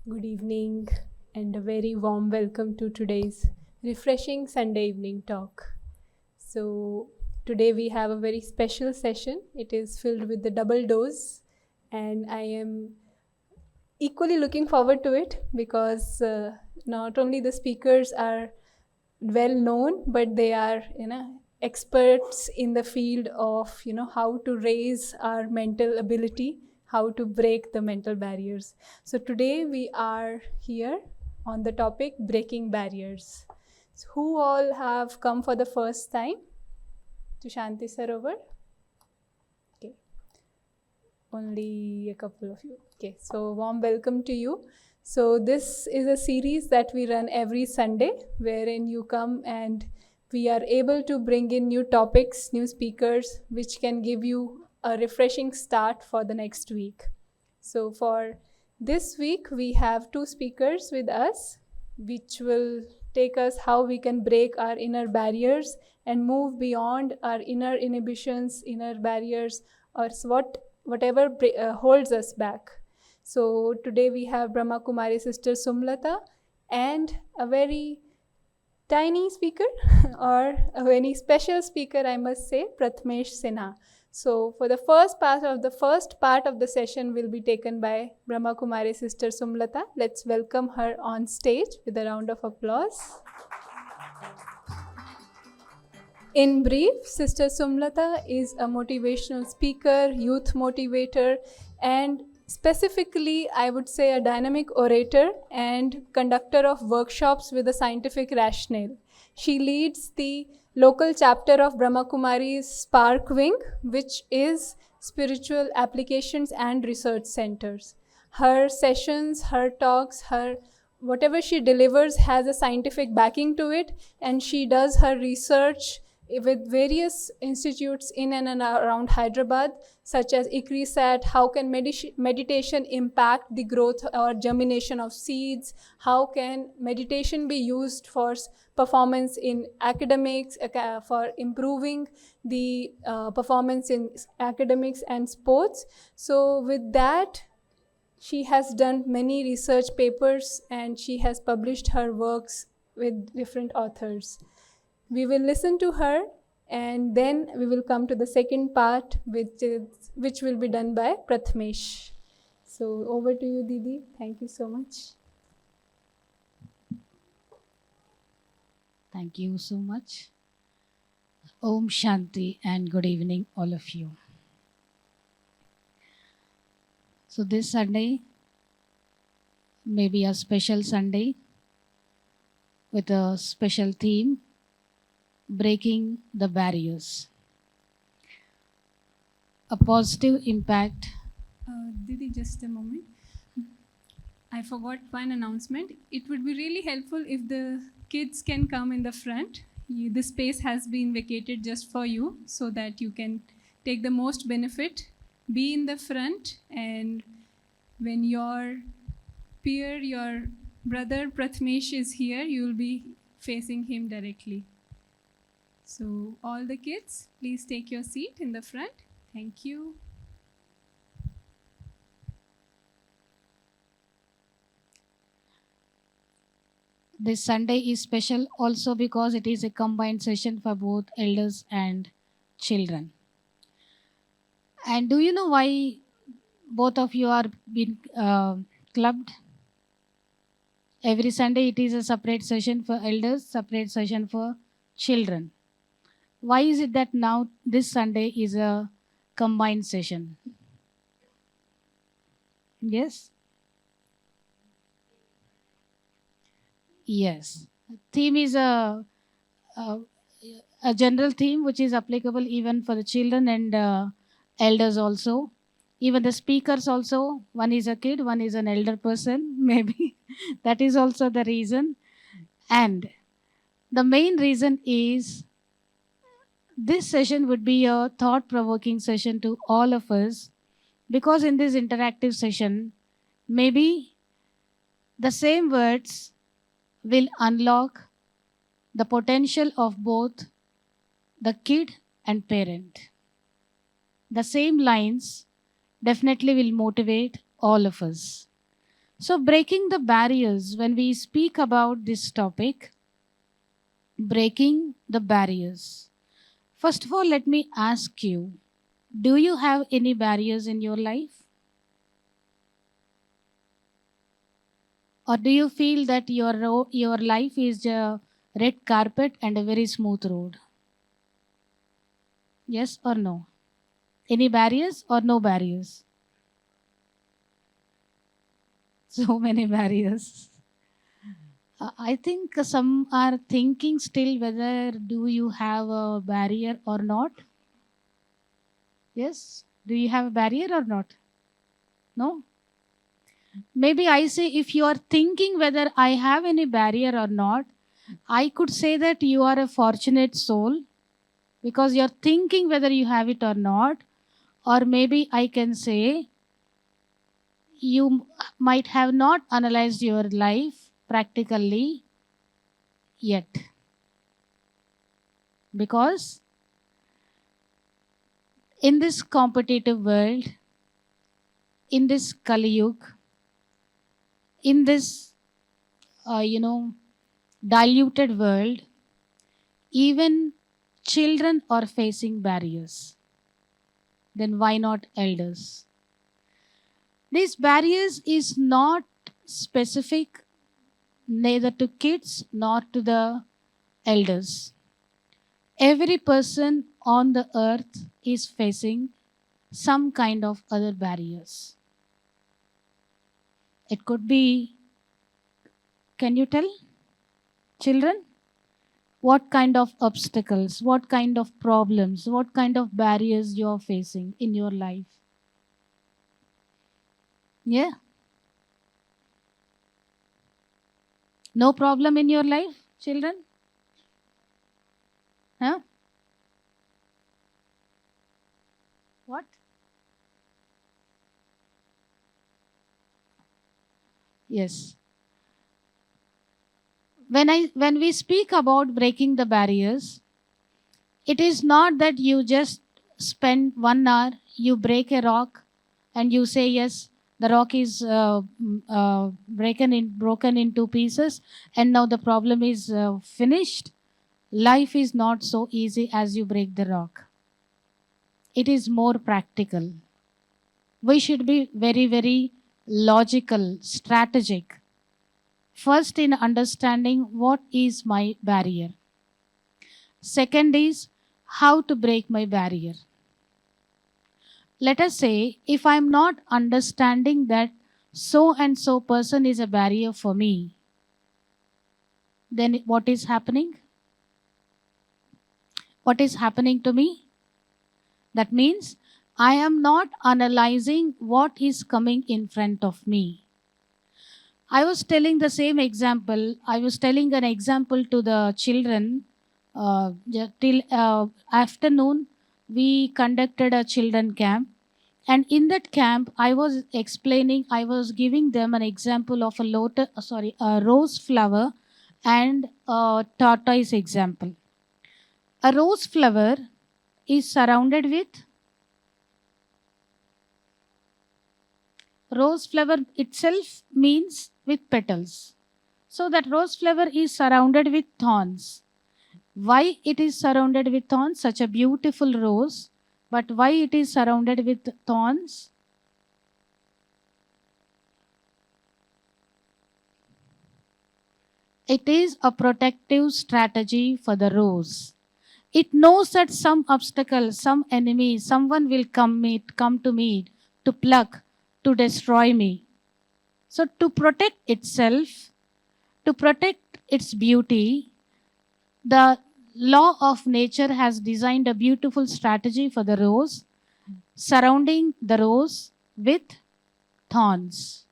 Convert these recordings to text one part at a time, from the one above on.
Good evening and a very warm welcome to today's refreshing Sunday evening talk. So, today we have a very special session. It is filled with the double dose, and I am equally looking forward to it because not only the speakers are well known, but they are experts in the field of how to raise our mental ability, how to break the mental barriers. So today we are here on the topic breaking barriers. So who all have come for the first time to Shanti Sarovar? Okay, only a couple of you. Okay, so warm welcome to you. So this is a series that we run every Sunday, wherein you come and we are able to bring in new topics, new speakers, which can give you a refreshing start for the next week. So for this week, we have two speakers with us, which will take us how we can break our inner barriers and move beyond our inner inhibitions, inner barriers, or whatever holds us back. So today we have Brahma Kumari sister Sumlata and a very tiny speaker or a very special speaker, I must say, Prathmesh Sinha. So for the first part of the session will be taken by Brahma Kumari sister Sumlata. Let's welcome her on stage with a round of applause. In brief, Sister Sumlata is a motivational speaker, youth motivator, and specifically, I would say, a dynamic orator and conductor of workshops with a scientific rationale. She leads the local chapter of Brahma Kumari's Spark Wing, which is spiritual applications and research centers. Her sessions, her talks, her whatever she delivers has a scientific backing to it, and she does her research with various institutes in and around Hyderabad, such as ICRISAT. How can meditation impact the growth or germination of seeds? How can meditation be used for performance in academics, for improving the performance in academics and sports? So with that, she has done many research papers and she has published her works with different authors. We will listen to her and then we will come to the second part, which will be done by Prathmesh. So over to you, Didi. Thank you so much. Thank you so much. Om Shanti and good evening, all of you. So, this Sunday may be a special Sunday with a special theme, breaking the barriers. A positive impact. Didi, just a moment. I forgot one announcement. It would be really helpful if the kids can come in the front. The space has been vacated just for you so that you can take the most benefit. Be in the front, and when your peer, your brother Prathmesh is here, you will be facing him directly. So all the kids, please take your seat in the front. Thank you. This Sunday is special also because it is a combined session for both elders and children. And do you know why both of you are being clubbed? Every Sunday it is a separate session for elders, separate session for children. Why is it that now this Sunday is a combined session? Yes? Yes. Theme is a general theme which is applicable even for the children and elders also. Even the speakers also, one is a kid, one is an elder person, maybe. That is also the reason. And the main reason is this session would be a thought provoking session to all of us because in this interactive session, maybe the same words will unlock the potential of both the kid and parent. The same lines definitely will motivate all of us. So, breaking the barriers, when we speak about this topic, breaking the barriers. First of all, let me ask you, do you have any barriers in your life? Or do you feel that your life is a red carpet and a very smooth road? Yes or no? Any barriers or no barriers? So many barriers. I think some are thinking still whether do you have a barrier or not. Yes? Do you have a barrier or not? No? Maybe I say if you are thinking whether I have any barrier or not, I could say that you are a fortunate soul because you're thinking whether you have it or not. Or maybe I can say you might have not analyzed your life practically yet. Because in this competitive world, in this Kali Yuga, in this, diluted world, even children are facing barriers. Then why not elders? These barriers is not specific neither to kids nor to the elders. Every person on the earth is facing some kind of other barriers. It could be, can you tell, children? What kind of obstacles, what kind of problems, what kind of barriers you are facing in your life? Yeah? No problem in your life, children? Huh? What? Yes. When we speak about breaking the barriers, it is not that you just spend 1 hour, you break a rock, and you say yes, the rock is broken into pieces, and now the problem is finished. Life is not so easy as you break the rock. It is more practical. We should be very, very logical, strategic. First, in understanding what is my barrier. Second is how to break my barrier. Let us say, if I'm not understanding that so and so person is a barrier for me, then what is happening? What is happening to me? That means I am not analyzing what is coming in front of me. I was telling the same example. I was telling an example to the children. Till afternoon, we conducted a children camp. And in that camp, I was explaining, I was giving them an example of a rose flower and a tortoise example. A rose flower is surrounded with, rose flower itself means with petals. So that rose flower is surrounded with thorns. Why it is surrounded with thorns? Such a beautiful rose, but why it is surrounded with thorns? It is a protective strategy for the rose. It knows that some obstacle, some enemy, someone will come to me to pluck, to destroy me. So to protect itself, to protect its beauty, the law of nature has designed a beautiful strategy for the rose, surrounding the rose with thorns.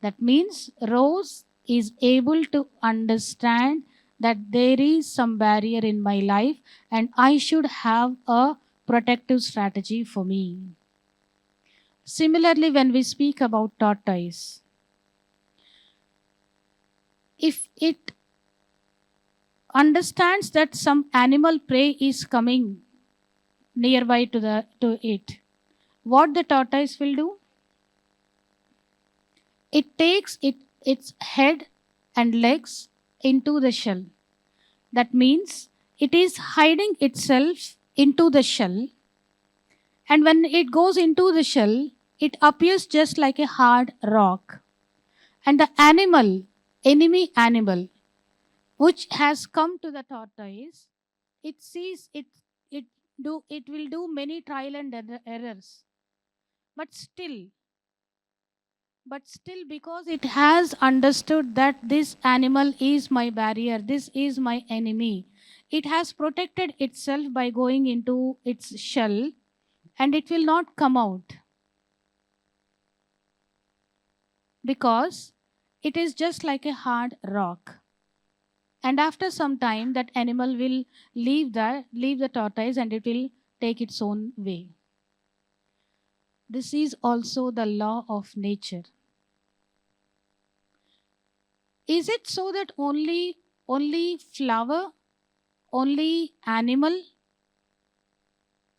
That means rose is able to understand that there is some barrier in my life and I should have a protective strategy for me. Similarly, when we speak about tortoise, if it understands that some animal prey is coming nearby to it, what the tortoise will do? It takes its head and legs into the shell. That means it is hiding itself into the shell, and when it goes into the shell, it appears just like a hard rock. And the enemy animal, which has come to the tortoise, it sees it it will do many trial and errors, but still because it has understood that this animal is my barrier, this is my enemy, it has protected itself by going into its shell, and it will not come out because it is just like a hard rock. And after some time that animal will leave the tortoise, and it will take its own way. This is also the law of nature. Is it so that only flower, only animal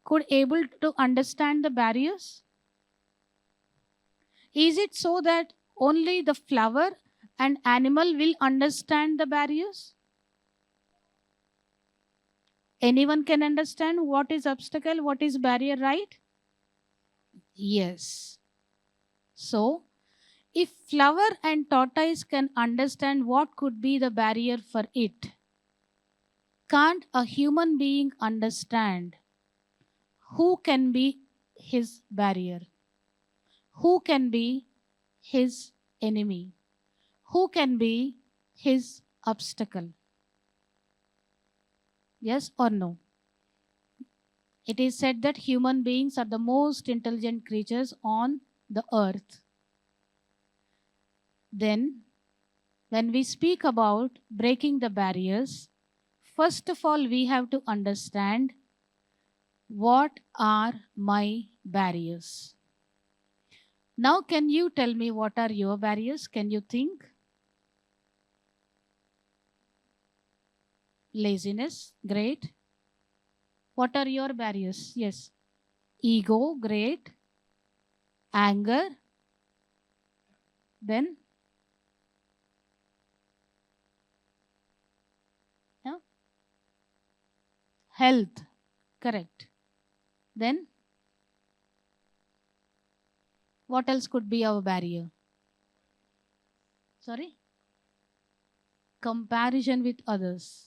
could able to understand the barriers? Is it so that only the flower and animal will understand the barriers? Anyone can understand what is obstacle, what is barrier, right? Yes. So, if flower and tortoise can understand what could be the barrier for it, can't a human being understand who can be his barrier? Who can be his enemy? Who can be his obstacle? Yes or no? It is said that human beings are the most intelligent creatures on the earth. Then, when we speak about breaking the barriers, first of all, we have to understand what are my barriers. Now, can you tell me what are your barriers? Can you think? Laziness, great. What are your barriers? Yes. Ego, great. Anger, then? Yeah. Health, correct. Then, what else could be our barrier? Sorry? Comparison with others.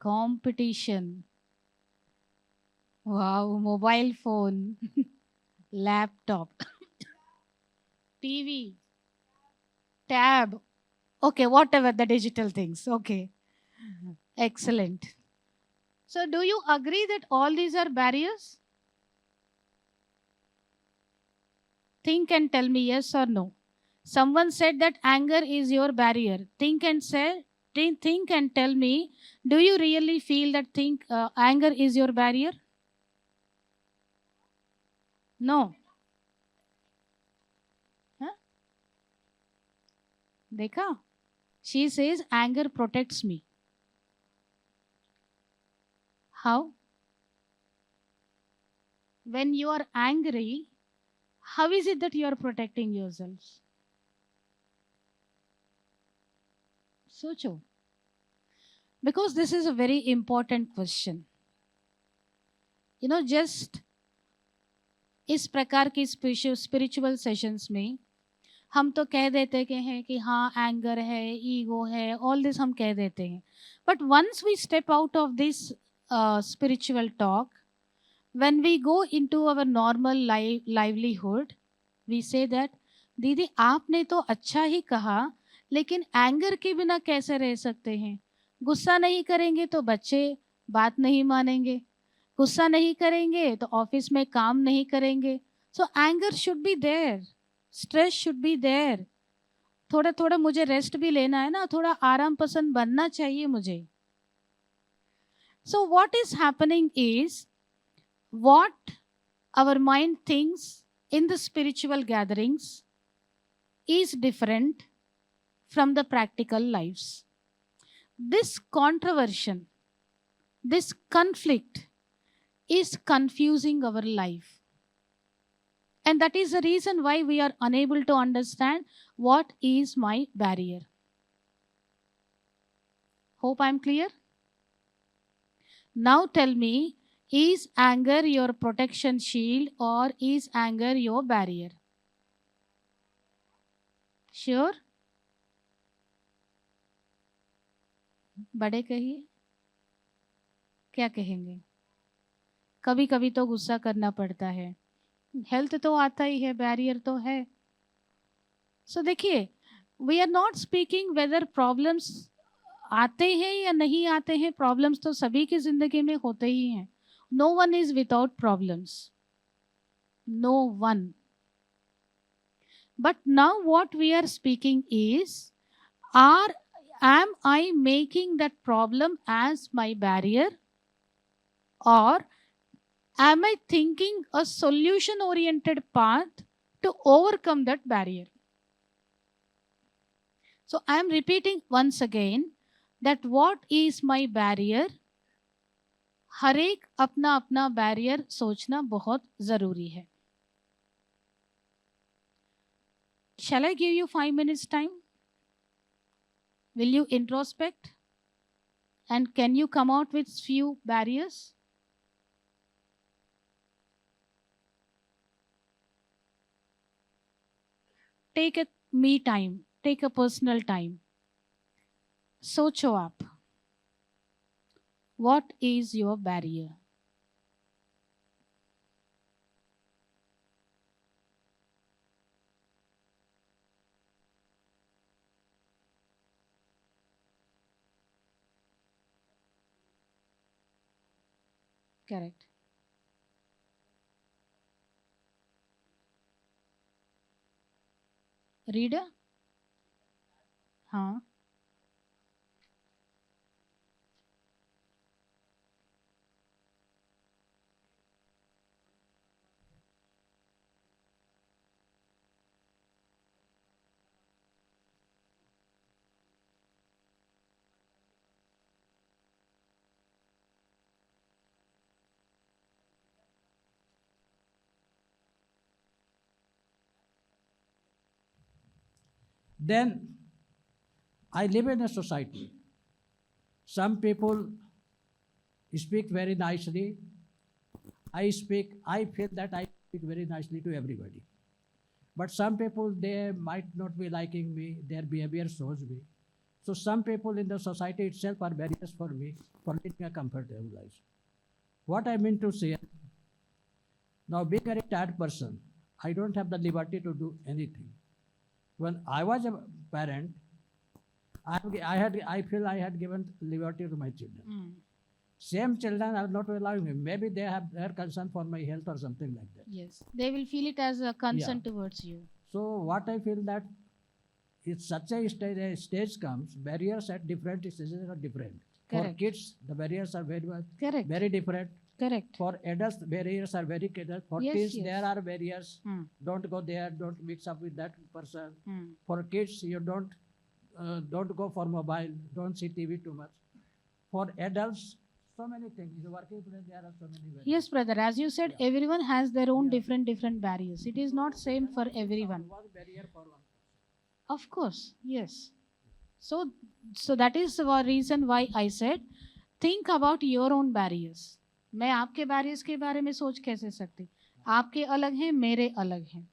Competition. Wow, mobile phone, laptop, TV, tab. Okay, whatever the digital things. Okay, excellent. So, do you agree that all these are barriers? Think and tell me yes or no. Someone said that anger is your barrier. Think and tell me. Do you really feel that anger is your barrier? No. Huh? Dekha? She says anger protects me. How? When you are angry, how is it that you are protecting yourselves? Socho. Because this is a very important question. Just इस प्रकार की spiritual sessions में हम तो कह देते हैं कि हाँ एंगर है, ईगो है, ऑल दिस हम कह देते हैं. But once we step out of this spiritual talk, when we go into our normal livelihood, we say that दीदी आपने तो अच्छा ही कहा, लेकिन एंगर के बिना कैसे रह सकते हैं? गुस्सा नहीं करेंगे तो बच्चे बात नहीं मानेंगे, गुस्सा नहीं करेंगे तो ऑफिस में काम नहीं करेंगे. So anger should be there, stress should be there. थोड़ा थोड़ा मुझे रेस्ट भी लेना है ना, थोड़ा आराम पसंद बनना चाहिए मुझे. So what is happening is, what our mind thinks in the spiritual gatherings is different from the practical lives. This controversy, this conflict is confusing our life. And that is the reason why we are unable to understand what is my barrier. Hope I'm clear. Now tell me, is anger your protection shield or is anger your barrier? Sure? बड़े कहिए, क्या कहेंगे? कभी कभी तो गुस्सा करना पड़ता है, हेल्थ तो आता ही है, बैरियर तो है. सो देखिए, we are not speaking whether problems आते हैं या नहीं आते हैं. प्रॉब्लम्स तो सभी की जिंदगी में होते ही हैं. No one is without problems, no one. But now what we are speaking is, are am I making that problem as my barrier, or am I thinking a solution oriented path to overcome that barrier? So I am repeating once again that what is my barrier. हर एक अपना अपना barrier सोचना बहुत जरूरी है. Shall I give you 5 minutes time? Will you introspect? And can you come out with few barriers? Take a me time, take a personal time. सोचो आप, what is your barrier? Correct. Reader? हाँ. Then I live in a society. Some people speak very nicely. I feel that I speak very nicely to everybody. But some people, they might not be liking me, their behavior shows me. So some people in the society itself are barriers for me for leading a comfortable life. What I mean to say, now being a retired person, I don't have the liberty to do anything. When I was a parent, I feel I had given liberty to my children. Same children are not allowing me. Maybe they have their concern for my health or something like that. Yes, they will feel it as a concern towards you. So what I feel that if such a stage comes, barriers at different stages are different. For Correct. kids, the barriers are Correct. very different. Correct. For adults, barriers are very different. For Yes, teens, yes. there are barriers. Hmm. Don't go there. Don't mix up with that person. Hmm. For kids, you don't go for mobile. Don't see TV too much. For adults, so many things. In the working place, there are so many barriers. Yes, brother. As you said, Yeah. everyone has their own Yeah. different barriers. It is not same for everyone. One barrier for one. Of course, yes. So that is the reason why I said, think about your own barriers. मैं आपके barriers के बारे में सोच कैसे सकती? आपके अलग हैं, मेरे अलग हैं.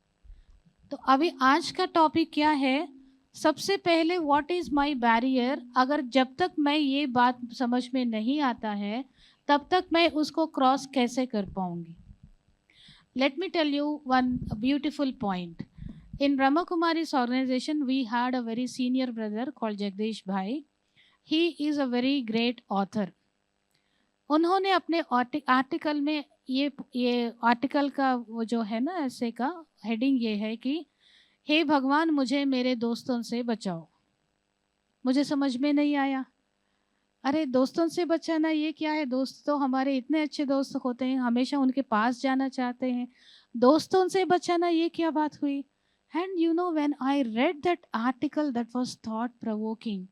तो अभी आज का टॉपिक क्या है? सबसे पहले व्हाट इज माय बैरियर. अगर जब तक मैं ये बात समझ में नहीं आता है, तब तक मैं उसको क्रॉस कैसे कर पाऊंगी? Let me tell you one beautiful point. In Brahma Kumari's organization, we had a very senior brother called Jagdish Bhai. He is a very great author. उन्होंने अपने आर्टिकल में ये आर्टिकल का वो जो है ना ऐसे का हेडिंग ये है कि हे भगवान मुझे मेरे दोस्तों से बचाओ. मुझे समझ में नहीं आया. अरे दोस्तों से बचाना ये क्या है? दोस्त तो हमारे इतने अच्छे दोस्त होते हैं, हमेशा उनके पास जाना चाहते हैं. दोस्तों से बचाना ये क्या बात हुई? And you know, when I read that article that was thought provoking,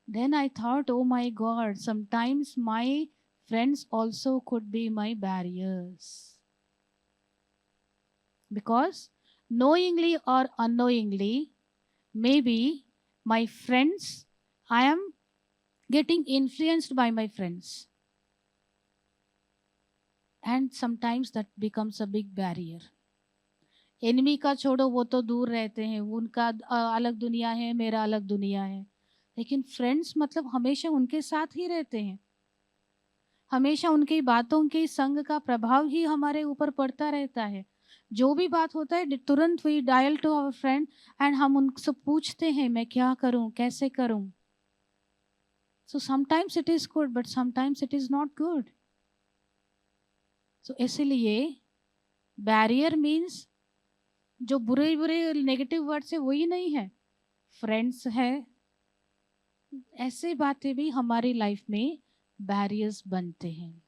then I thought, oh my God, sometimes my friends also could be my barriers. because knowingly or unknowingly, maybe my friends, I am getting influenced by my friends, and sometimes that becomes a big barrier. Enemy का छोड़ो, वो तो दूर रहते हैं, उनका अलग दुनिया है, मेरा अलग दुनिया है, लेकिन फ्रेंड्स मतलब हमेशा उनके साथ ही रहते हैं, हमेशा उनकी बातों के संग का प्रभाव ही हमारे ऊपर पड़ता रहता है। जो भी बात होता है तुरंत we dial to our friend and हम उनसे पूछते हैं मैं क्या करूं, कैसे करूं। So sometimes it is good but sometimes it is not good. So इसलिए बैरियर मीन्स जो बुरे बुरे नेगेटिव वर्ड्स है वही नहीं है, फ्रेंड्स है, ऐसे बातें भी हमारी लाइफ में बैरियर्स बनते हैं।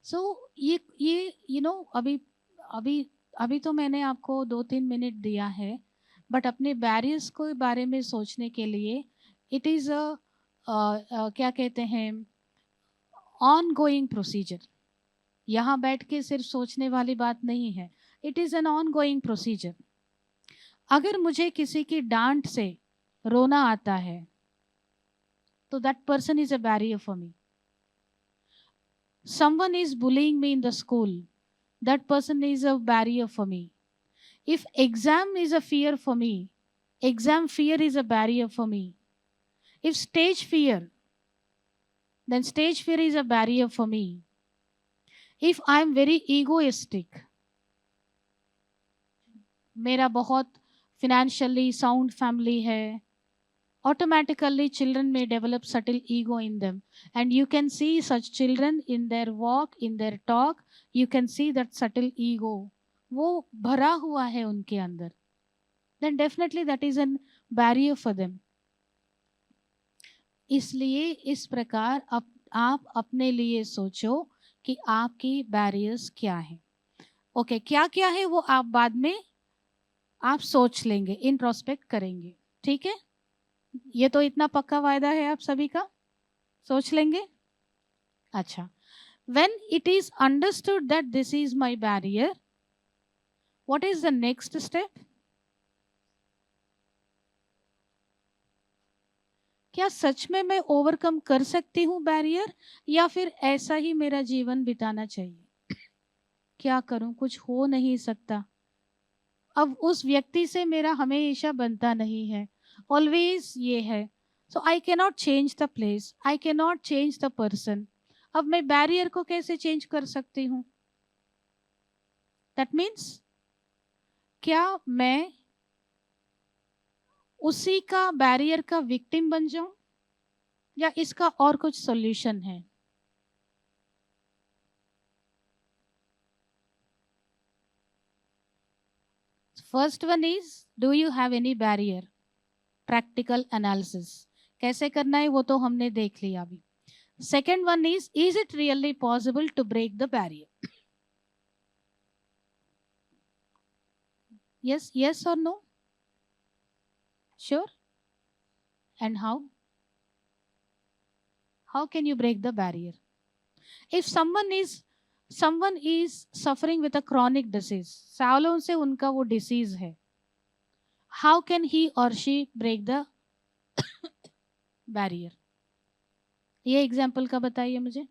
सो ये यू नो अभी अभी अभी तो मैंने आपको 2-3 मिनट दिया है, बट अपने बैरियर्स के बारे में सोचने के लिए इट इज़ क्या कहते हैं, ऑन गोइंग प्रोसीजर। यहाँ बैठ के सिर्फ सोचने वाली बात नहीं है, it is an on going procedure. अगर मुझे किसी की डांट से रोना आता है तो that person is a barrier for me. Someone is bullying me in the school, that person is a barrier for me. If exam is a fear for me, exam fear is a barrier for me. If stage fear, then stage fear is a barrier for me. If I am very egoistic, मेरा बहुत financially sound family है, automatically children may develop subtle ego in them, and you can see such children in their walk, in their talk, you can see that subtle ego वो भरा हुआ है उनके अंदर, then definitely that is an barrier for them. इसलिए इस प्रकार आप अपने लिए सोचो कि आपकी बैरियर्स क्या है। ओके, क्या क्या है वो आप बाद में आप सोच लेंगे, इंट्रोस्पेक्ट करेंगे, ठीक है। ये तो इतना पक्का वायदा है आप सभी का, सोच लेंगे। अच्छा, when it is understood that this is my barrier, what is the next step? क्या सच में मैं ओवरकम कर सकती हूँ बैरियर, या फिर ऐसा ही मेरा जीवन बिताना चाहिए? क्या करूं, कुछ हो नहीं सकता, अब उस व्यक्ति से मेरा हमेशा बनता नहीं है, ऑलवेज ये है, so I cannot change the place, I cannot change the person. अब मैं बैरियर को कैसे चेंज कर सकती हूँ? दैट मीन्स क्या मैं उसी का बैरियर का विक्टिम बन जाऊं, या इसका और कुछ सॉल्यूशन है? First one is, do you have any barrier? Practical analysis कैसे करना है वो तो हमने देख लिया अभी। Second one is it really possible to break the barrier? yes yes or no? Sure. And how can you break the barrier? If someone is suffering with a chronic disease, सालों से उनका वो डिसीज है, how can he or she break the barrier? ये example का बताइए मुझे।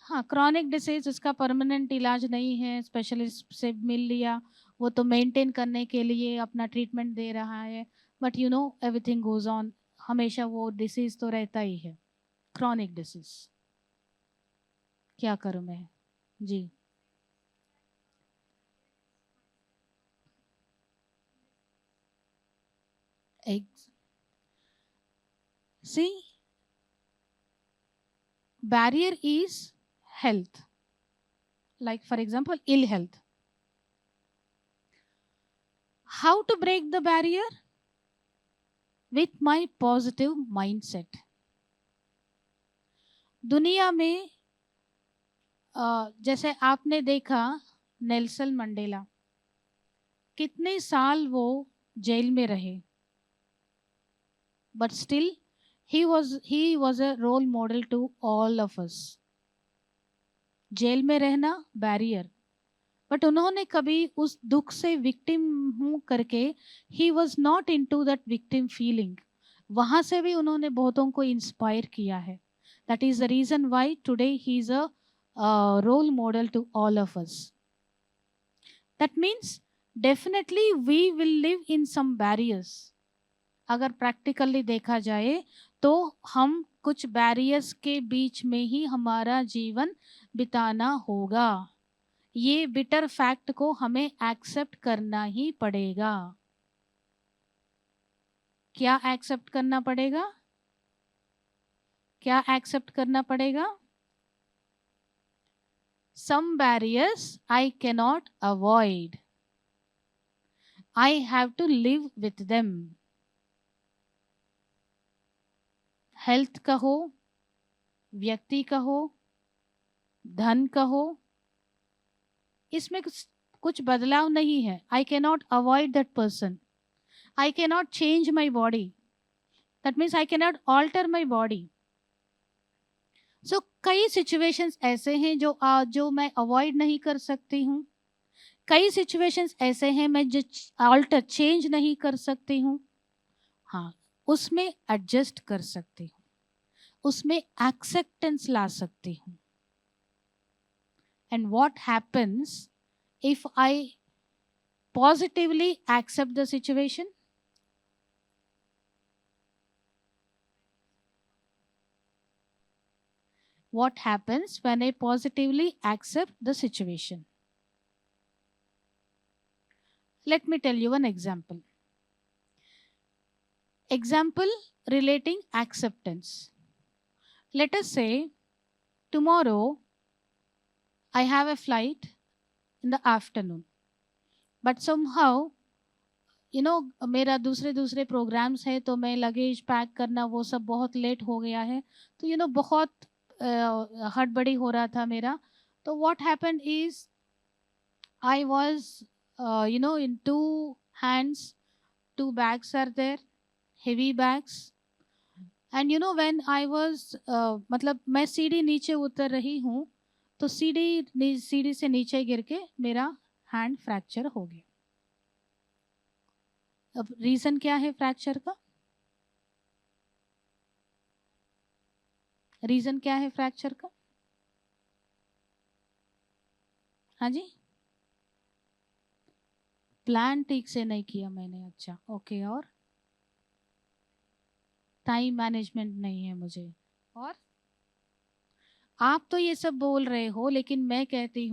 हाँ, क्रॉनिक डिसीज, उसका परमानेंट इलाज नहीं है, स्पेशलिस्ट से मिल लिया, वो तो मेंटेन करने के लिए अपना ट्रीटमेंट दे रहा है, but you know everything goes on, हमेशा वो डिसीज तो रहता ही है, क्रॉनिक डिसीज। क्या करूँ मैं? जी, सी barrier is health, like for example ill health. How to break the barrier? With my positive mindset. दुनिया में जैसे आपने देखा नेल्सन मंडेला, कितने साल वो जेल में रहे, but still he was a role model to all of us. Jail में रहना बैरियर, बट उन्होंने कभी उस दुख से विक्टिम हूँ करके ही was not in to that victim feeling, वहां से भी उन्होंने बहुतों को इंस्पायर किया है. That is the reason why today he is a role model to all of us. That means definitely we will live in some barriers. अगर practically देखा जाए तो हम कुछ बैरियर्स के बीच में ही हमारा जीवन बिताना होगा. ये बिटर फैक्ट को हमें एक्सेप्ट करना ही पड़ेगा. क्या एक्सेप्ट करना पड़ेगा? क्या एक्सेप्ट करना पड़ेगा? Some barriers I cannot avoid, I have to live with them. Health का हो, व्यक्ति का हो, धन का हो, इसमें कुछ बदलाव नहीं है. I cannot avoid that person, I cannot change my body, that means I cannot alter my body. So कई सिचुएशंस ऐसे हैं जो मैं अवॉइड नहीं कर सकती हूँ. कई सिचुएशंस ऐसे हैं मैं जो ऑल्टर चेंज नहीं कर सकती हूँ. हाँ, उसमें एडजस्ट कर सकती हूँ, उसमें एक्सेप्टेंस ला सकती हूँ. And what happens if I positively accept the situation? What happens when I positively accept the situation? Let me tell you an example. Example relating acceptance. Let us say tomorrow I have a flight in the afternoon, but somehow मेरा दूसरे programmes है, तो मैं luggage pack करना वो सब बहुत late हो गया है. तो बहुत हड़बड़ी हो रहा था मेरा. तो what happened is I was in two hands, 2 bags are there, heavy bags. And when I was मतलब मैं सीढ़ी नीचे उतर रही हूँ, तो सीढ़ी से नीचे गिर के मेरा हैंड फ्रैक्चर हो गया. अब रीजन क्या है फ्रैक्चर का? रीजन क्या है फ्रैक्चर का? हाँ जी, प्लान ठीक से नहीं किया मैंने. अच्छा, ओके. और टाइम मैनेजमेंट नहीं है मुझे. और आप तो ये सब बोल रहे हो, लेकिन मैं कहती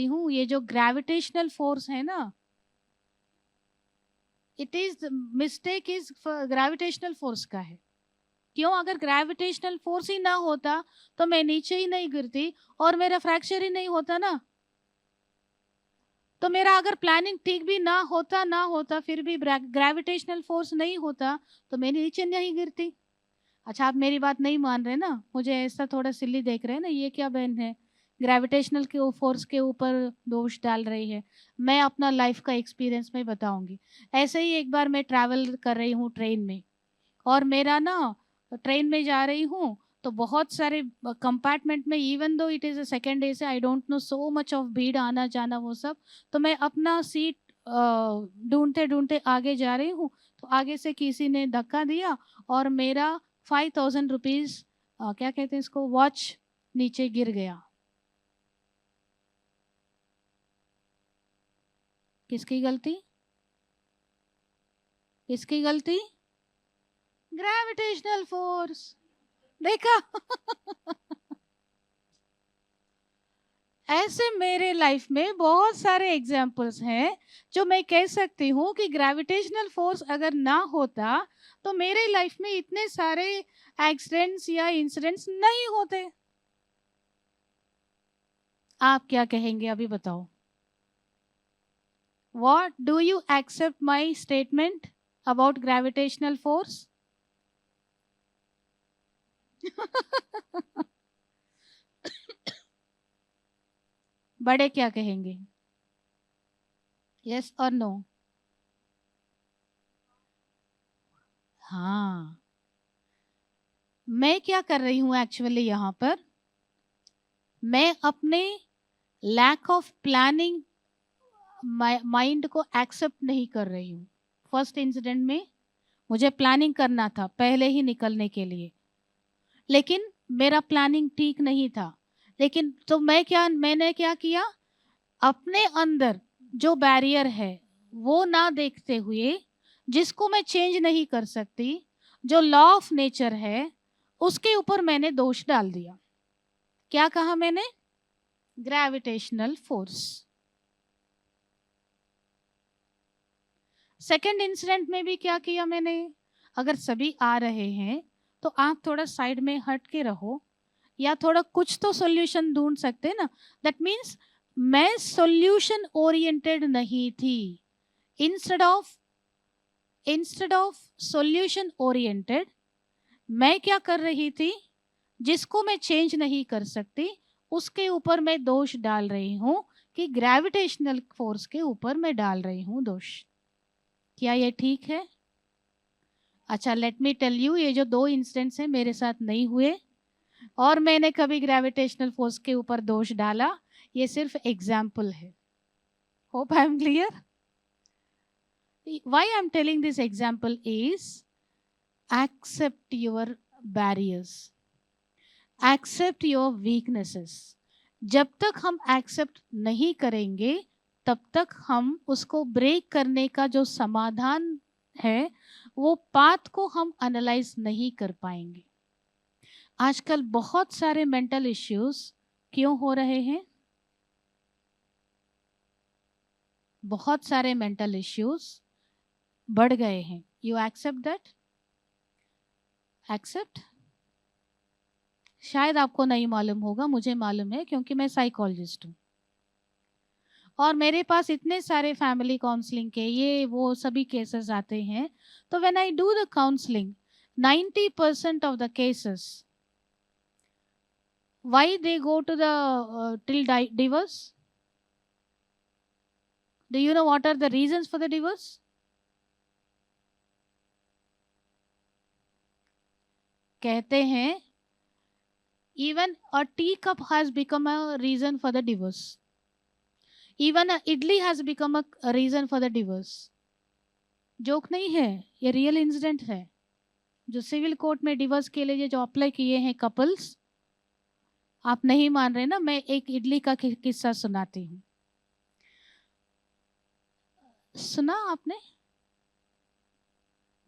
हूँ ये जो ग्रेविटेशनल फोर्स है ना, it is mistake is gravitational force का है. क्यों? अगर ग्रेविटेशनल फोर्स ही ना होता तो मैं नीचे ही नहीं गिरती और मेरा फ्रैक्चर ही नहीं होता ना. तो मेरा अगर प्लानिंग ठीक भी ना होता फिर भी ग्रेविटेशनल फोर्स नहीं होता तो मैं नीचे नहीं गिरती. अच्छा, आप मेरी बात नहीं मान रहे ना, मुझे ऐसा थोड़ा सिल्ली देख रहे हैं ना, ये क्या बहन है, ग्रेविटेशनल के फोर्स के ऊपर दोष डाल रही है. मैं अपना लाइफ का एक्सपीरियंस में बताऊंगी. ऐसे ही एक बार मैं ट्रैवल कर रही हूँ ट्रेन में, और मेरा ना ट्रेन में जा रही हूँ तो बहुत सारे कंपार्टमेंट में, even though it is a second day से, I don't know, so much of भीड़, आना जाना वो सब. तो मैं अपना सीट ढूंढते ढूंढते आगे जा रही हूँ, तो आगे से किसी ने धक्का दिया और मेरा 5,000 रुपीज़, क्या कहते हैं इसको, वॉच नीचे गिर गया. किसकी गलती? किसकी गलती? Gravitational force. देखा? ऐसे मेरे लाइफ में बहुत सारे एग्जाम्पल्स हैं जो मैं कह सकती हूँ कि ग्रेविटेशनल फोर्स अगर ना होता तो मेरे लाइफ में इतने सारे एक्सीडेंट्स या इंसिडेंट्स नहीं होते. आप क्या कहेंगे अभी बताओ? What do you accept my statement about gravitational force? बड़े क्या कहेंगे? Yes or no? हाँ, मैं क्या कर रही हूँ एक्चुअली यहाँ पर, मैं अपने लैक ऑफ प्लानिंग माइंड को एक्सेप्ट नहीं कर रही हूँ। फर्स्ट इंसिडेंट में मुझे प्लानिंग करना था पहले ही निकलने के लिए, लेकिन मेरा प्लानिंग ठीक नहीं था। लेकिन तो मैंने क्या किया, अपने अंदर जो बैरियर है वो ना देखते हुए, जिसको मैं चेंज नहीं कर सकती, जो लॉ ऑफ नेचर है, उसके ऊपर मैंने दोष डाल दिया। क्या कहा मैंने? Gravitational force. सेकंड इंसिडेंट में भी क्या किया मैंने, अगर सभी आ रहे हैं तो आप थोड़ा साइड में हट के रहो, या थोड़ा कुछ तो सॉल्यूशन ढूंढ सकते हैं ना। दैट मीन्स मैं सॉल्यूशन ओरिएंटेड नहीं थी। इंस्टेड ऑफ सॉल्यूशन ओरिएंटेड, मैं क्या कर रही थी, जिसको मैं चेंज नहीं कर सकती उसके ऊपर मैं दोष डाल रही हूं, कि ग्रेविटेशनल फोर्स के ऊपर मैं डाल रही हूं दोष। क्या ये ठीक है? अच्छा, लेट मी टेल यू, ये जो 2 इंसिडेंट्स हैं मेरे साथ नहीं हुए और मैंने कभी ग्रेविटेशनल फोर्स के ऊपर दोष डाला। ये सिर्फ एग्जाम्पल है। Hope I am clear. Why I am telling this example is, accept your barriers, accept your weaknesses. जब तक हम एक्सेप्ट नहीं करेंगे तब तक हम उसको ब्रेक करने का जो समाधान है, वो पाथ को हम एनालाइज नहीं कर पाएंगे। आजकल बहुत सारे मेंटल इश्यूज क्यों हो रहे हैं? बहुत सारे मेंटल इश्यूज बढ़ गए हैं। You accept that? एक्सेप्ट? शायद आपको नहीं मालूम होगा, मुझे मालूम है क्योंकि मैं साइकोलॉजिस्ट हूँ और मेरे पास इतने सारे फैमिली काउंसलिंग के ये वो सभी केसेस आते हैं। तो when I do the counselling, 90% of the cases, why they go to the till divorce? Do you know what are the reasons for the divorce? कहते हैं even a teacup has become a reason for the divorce. Even a idli has become a reason for the divorce. Joke नहीं है, ये real incident है। जो civil court में divorce के लिए जो अप्लाई किए हैं कपल्स, आप नहीं मान रहे ना, मैं एक इडली का किस्सा सुनाती हूँ। सुना आपने?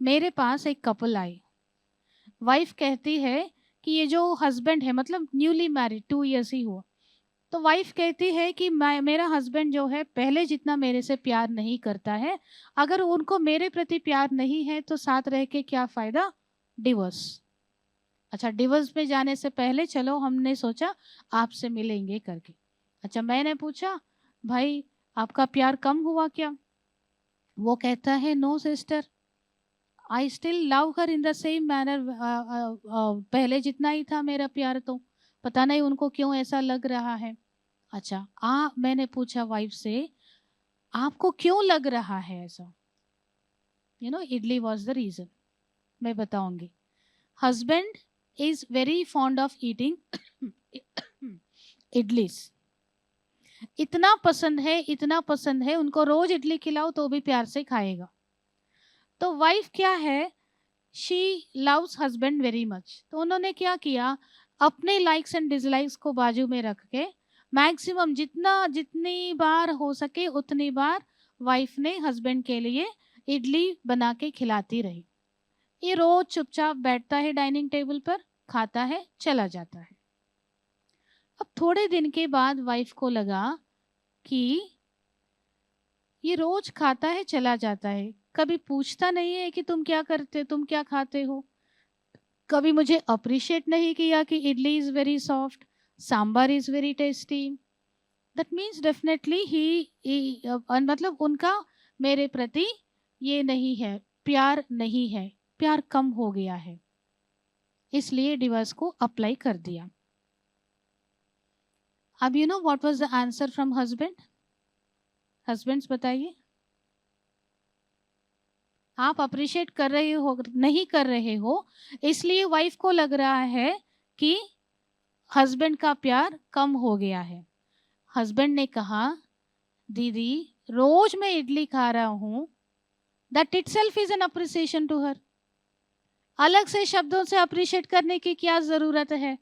मेरे पास एक कपल आई, वाइफ कहती है कि ये जो हस्बैंड है, मतलब न्यूली मैरिड 2 इयर्स ही हुआ, तो वाइफ कहती है कि मेरा हस्बैंड जो है पहले जितना मेरे से प्यार नहीं करता है। अगर उनको मेरे प्रति प्यार नहीं है तो साथ रह के क्या फ़ायदा? डिवोर्स। अच्छा, डिवोर्स में जाने से पहले चलो हमने सोचा आपसे मिलेंगे करके। अच्छा, मैंने पूछा भाई आपका प्यार कम हुआ क्या? वो कहता है no sister, I still love her in the same manner. पहले जितना ही था मेरा प्यार, तो पता नहीं उनको क्यों ऐसा लग रहा है। अच्छा, मैंने पूछा वाइफ से, आपको क्यों लग रहा है ऐसा? Idli was the reason. मैं बताऊंगी। Husband is very fond of eating idlis. इतना पसंद है उनको, रोज इडली खिलाओ तो भी प्यार से खाएगा। तो वाइफ क्या है, she loves husband very much. तो उन्होंने क्या किया, अपने लाइक्स एंड डिसलाइक्स को बाजू में रख के मैक्सिमम जितनी बार हो सके उतनी बार वाइफ ने हस्बैंड के लिए इडली बना के खिलाती रही। ये रोज चुपचाप बैठता है डाइनिंग टेबल पर, खाता है, चला जाता है। अब थोड़े दिन के बाद वाइफ को लगा कि ये रोज खाता है, चला जाता है, कभी पूछता नहीं है कि तुम क्या करते, तुम क्या खाते हो। कभी मुझे अप्रिशिएट नहीं किया कि idli is very soft, sambar is very tasty. That means definitely he मतलब उनका मेरे प्रति ये नहीं है, प्यार नहीं है, प्यार कम हो गया है, इसलिए डिवोर्स को अप्लाई कर दिया। अब you know what was the answer from husband? Husbands बताइए। आप अप्रिशिएट कर रहे हो, नहीं कर रहे हो, इसलिए वाइफ को लग रहा है कि हस्बैंड का प्यार कम हो गया है। हस्बैंड ने कहा, दीदी रोज मैं इडली खा रहा हूँ, that itself is an appreciation to her. अलग से शब्दों से अप्रिशिएट करने की क्या जरूरत है?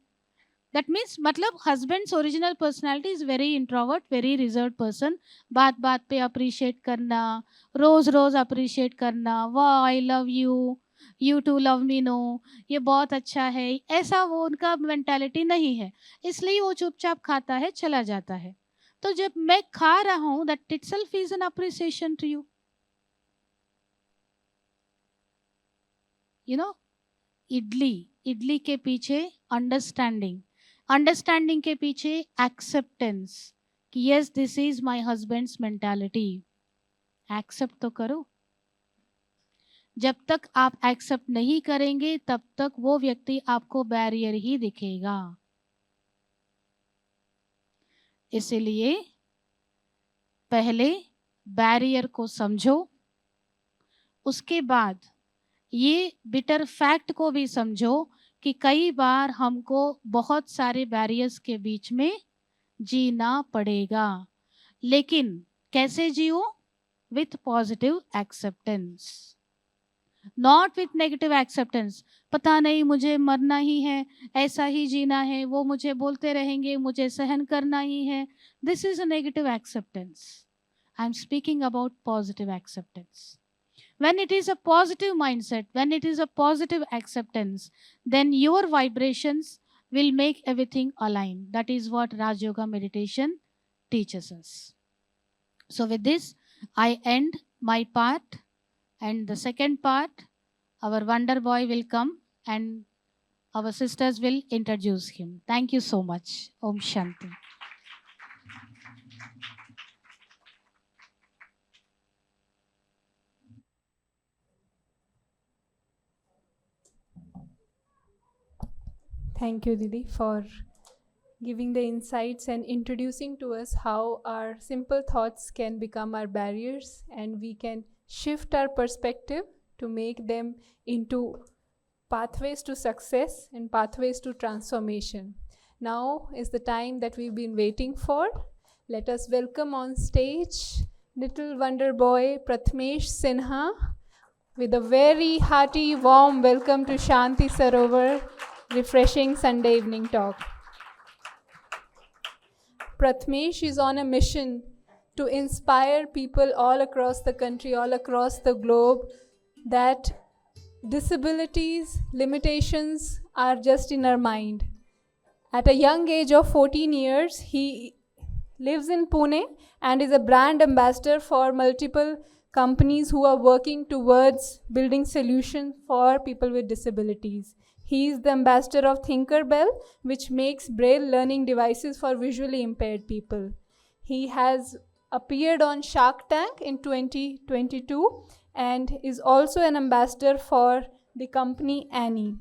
दैट मीन्स मतलब husband's original personality is very introvert, very reserve person. बात बात पे अप्रिशिएट करना, रोज रोज अप्रिशिएट करना, वाह I love you, you too love me, no ये बहुत अच्छा है, ऐसा वो उनका मेंटालिटी नहीं है। इसलिए वो चुपचाप खाता है, चला जाता है। तो जब मैं खा रहा हूं, that itself is an appreciation to you. You know, idli के पीछे अंडरस्टैंडिंग, अंडरस्टैंडिंग के पीछे एक्सेप्टेंस कि yes this is my husband's mentality. Accept तो करो। जब तक आप एक्सेप्ट नहीं करेंगे तब तक वो व्यक्ति आपको बैरियर ही दिखेगा। इसलिए पहले बैरियर को समझो, उसके बाद ये बिटर फैक्ट को भी समझो कि कई बार हमको बहुत सारे बैरियर्स के बीच में जीना पड़ेगा। लेकिन कैसे जियो? With positive acceptance, not with negative acceptance. पता नहीं मुझे मरना ही है, ऐसा ही जीना है, वो मुझे बोलते रहेंगे, मुझे सहन करना ही है। This is a negative acceptance. I am speaking about positive acceptance. When it is a positive mindset, when it is a positive acceptance, then your vibrations will make everything align. That is what Raj Yoga meditation teaches us. So with this, I end my part, and the second part, our wonder boy will come and our sisters will introduce him. Thank you so much. Om Shanti. Thank you, Didi, for giving the insights and introducing to us how our simple thoughts can become our barriers, and we can shift our perspective to make them into pathways to success and pathways to transformation. Now is the time that we've been waiting for. Let us welcome on stage little wonder boy Prathmesh Sinha with a very hearty, warm welcome to Shanti Sarovar refreshing Sunday evening talk. Prathmesh is on a mission to inspire people all across the country, all across the globe, that disabilities, limitations are just in our mind. At a young age of 14 years, he lives in Pune and is a brand ambassador for multiple companies who are working towards building solutions for people with disabilities. He is the ambassador of Thinkerbell, which makes braille learning devices for visually impaired people. He has appeared on Shark Tank in 2022 and is also an ambassador for the company Annie.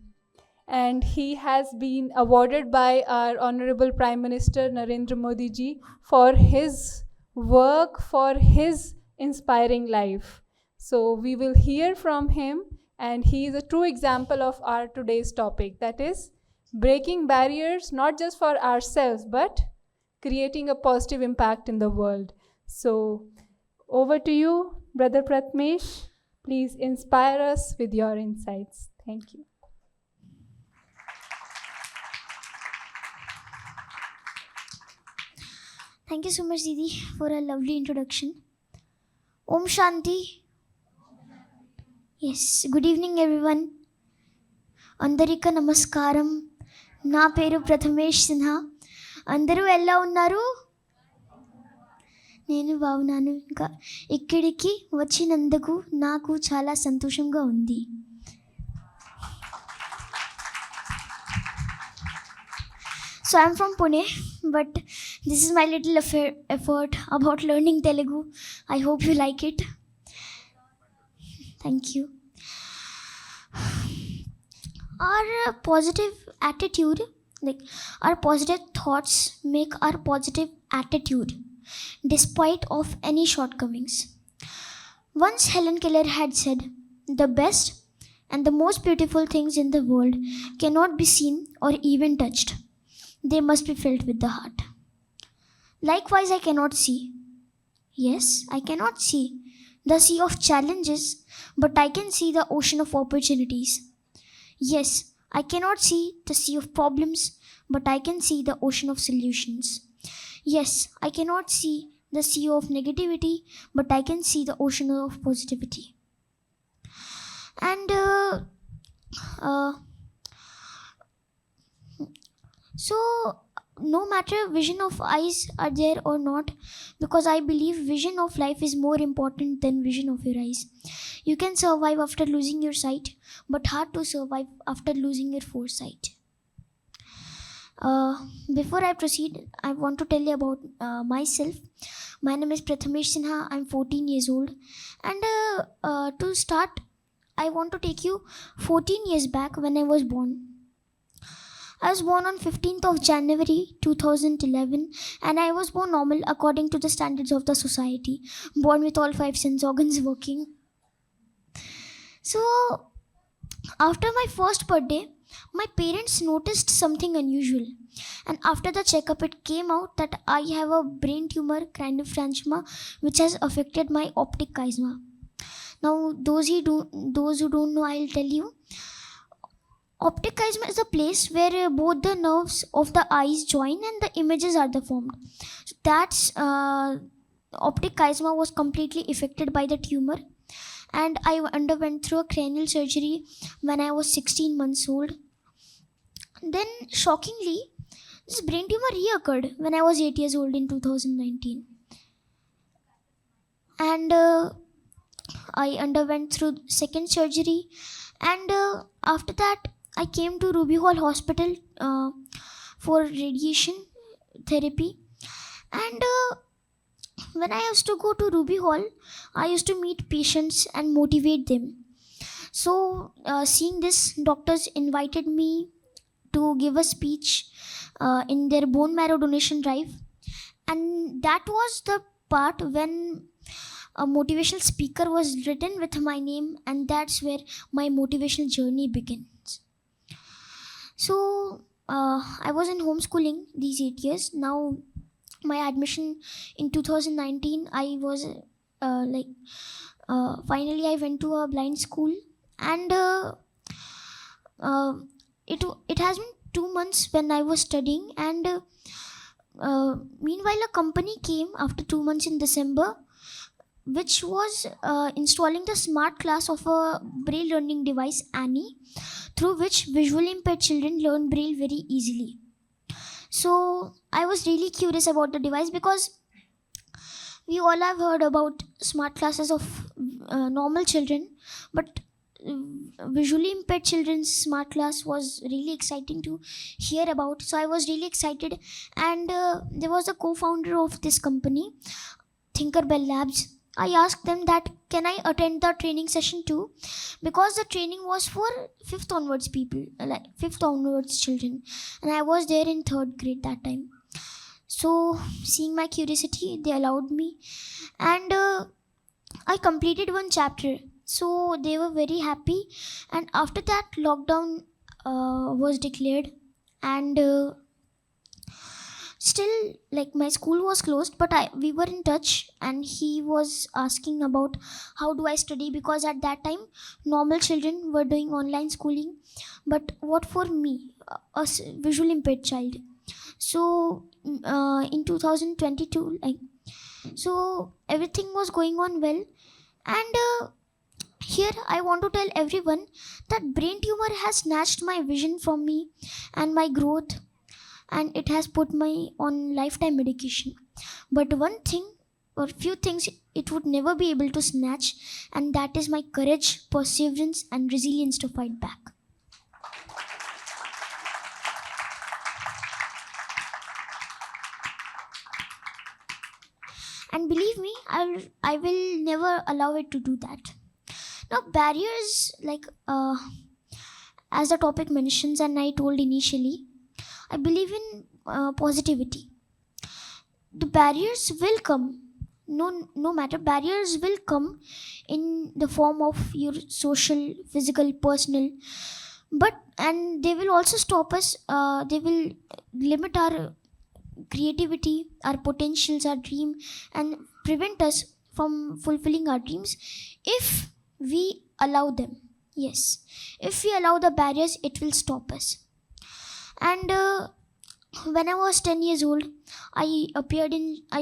And he has been awarded by our Honorable Prime Minister Narendra Modi ji for his work, for his inspiring life. So we will hear from him, and he is a true example of our today's topic, that is breaking barriers not just for ourselves but creating a positive impact in the world. So over to you, Brother Prathmesh. Please inspire us with your insights. Thank you. Thank you so much, Didi, for a lovely introduction. Om Shanti. Yes, good evening, everyone. Andarika namaskaram. Na peru Prathamesh Sinha. Andaru ella unnaru? నేను బాగున్నాను. ఇంకా ఇక్కడికి వచ్చినందుకు నాకు చాలా సంతోషంగా ఉంది. So I'm from Pune, but this is my little effort about learning Telugu. I hope you like it. Thank you. Our positive attitude, like our positive thoughts make our positive attitude despite of any shortcomings. Once Helen Keller had said, the best and the most beautiful things in the world cannot be seen or even touched. they must be felt with the heart. Likewise, I cannot see. Yes, I cannot see the sea of challenges, but I can see the ocean of opportunities. Yes, I cannot see the sea of problems, but I can see the ocean of solutions. Yes, I cannot see the sea of negativity, but I can see the ocean of positivity. And uh, so, no matter vision of eyes are there or not, because I believe vision of life is more important than vision of your eyes. You can survive after losing your sight, but hard to survive after losing your foresight. Before I proceed, I want to tell you about myself. My name is Prathamesh Sinha. I'm 14 years old. And to start, I want to take you 14 years back when I was born. I was born on 15th of January 2011, and I was born normal according to the standards of the society, born with all 5 sense organs working. So, after my first birthday, my parents noticed something unusual, and after the checkup, it came out that I have a brain tumor, craniopharyngioma, which has affected my optic chiasma. Now, those who don't know, I'll tell you. Optic chiasma is a place where both the nerves of the eyes join and the images are formed. So that's optic chiasma was completely affected by the tumor, and I underwent through a cranial surgery when I was 16 months old. Then, shockingly, this brain tumor reoccurred when I was 8 years old in 2019, and I underwent through second surgery, and after that I came to Ruby Hall Hospital for radiation therapy. And when I used to go to Ruby Hall, I used to meet patients and motivate them. So, seeing this, doctors invited me to give a speech in their bone marrow donation drive, and that was the part when a motivational speaker was written with my name, and that's where my motivational journey begins. So, I was in homeschooling these 8 years. Now, my admission in 2019, I was finally I went to a blind school, and it has been 2 months when I was studying, and meanwhile a company came after 2 months in December, which was installing the smart class of a braille learning device, Annie, through which visually impaired children learn braille very easily. So I was really curious about the device, because we all have heard about smart classes of normal children, but visually impaired children's smart class was really exciting to hear about. So I was really excited, and there was a co-founder of this company, Tinkerbell Labs. I asked them that can I attend the training session too, because the training was for 5th onwards people, like 5th onwards children, and I was there in 3rd grade that time. So, seeing my curiosity, they allowed me, and I completed 1 chapter. So they were very happy, and after that lockdown was declared, and still, like, my school was closed, but we were in touch, and he was asking about how do I study, because at that time normal children were doing online schooling, but what for me, a visually impaired child. So in 2022, so everything was going on well, and here I want to tell everyone that brain tumor has snatched my vision from me and my growth, and it has put me on lifetime medication. But one thing, or few things, it would never be able to snatch, and that is my courage, perseverance, and resilience to fight back. And believe me, I will never allow it to do that. Now, barriers, as the topic mentions, and I told initially, I believe in positivity. The barriers will come, no matter, barriers will come in the form of your social, physical, personal, And they will also stop us. They will limit our creativity, our potentials, our dream, and prevent us from fulfilling our dreams if we allow them. Yes, if we allow the barriers, it will stop us. And when I was 10 years old, I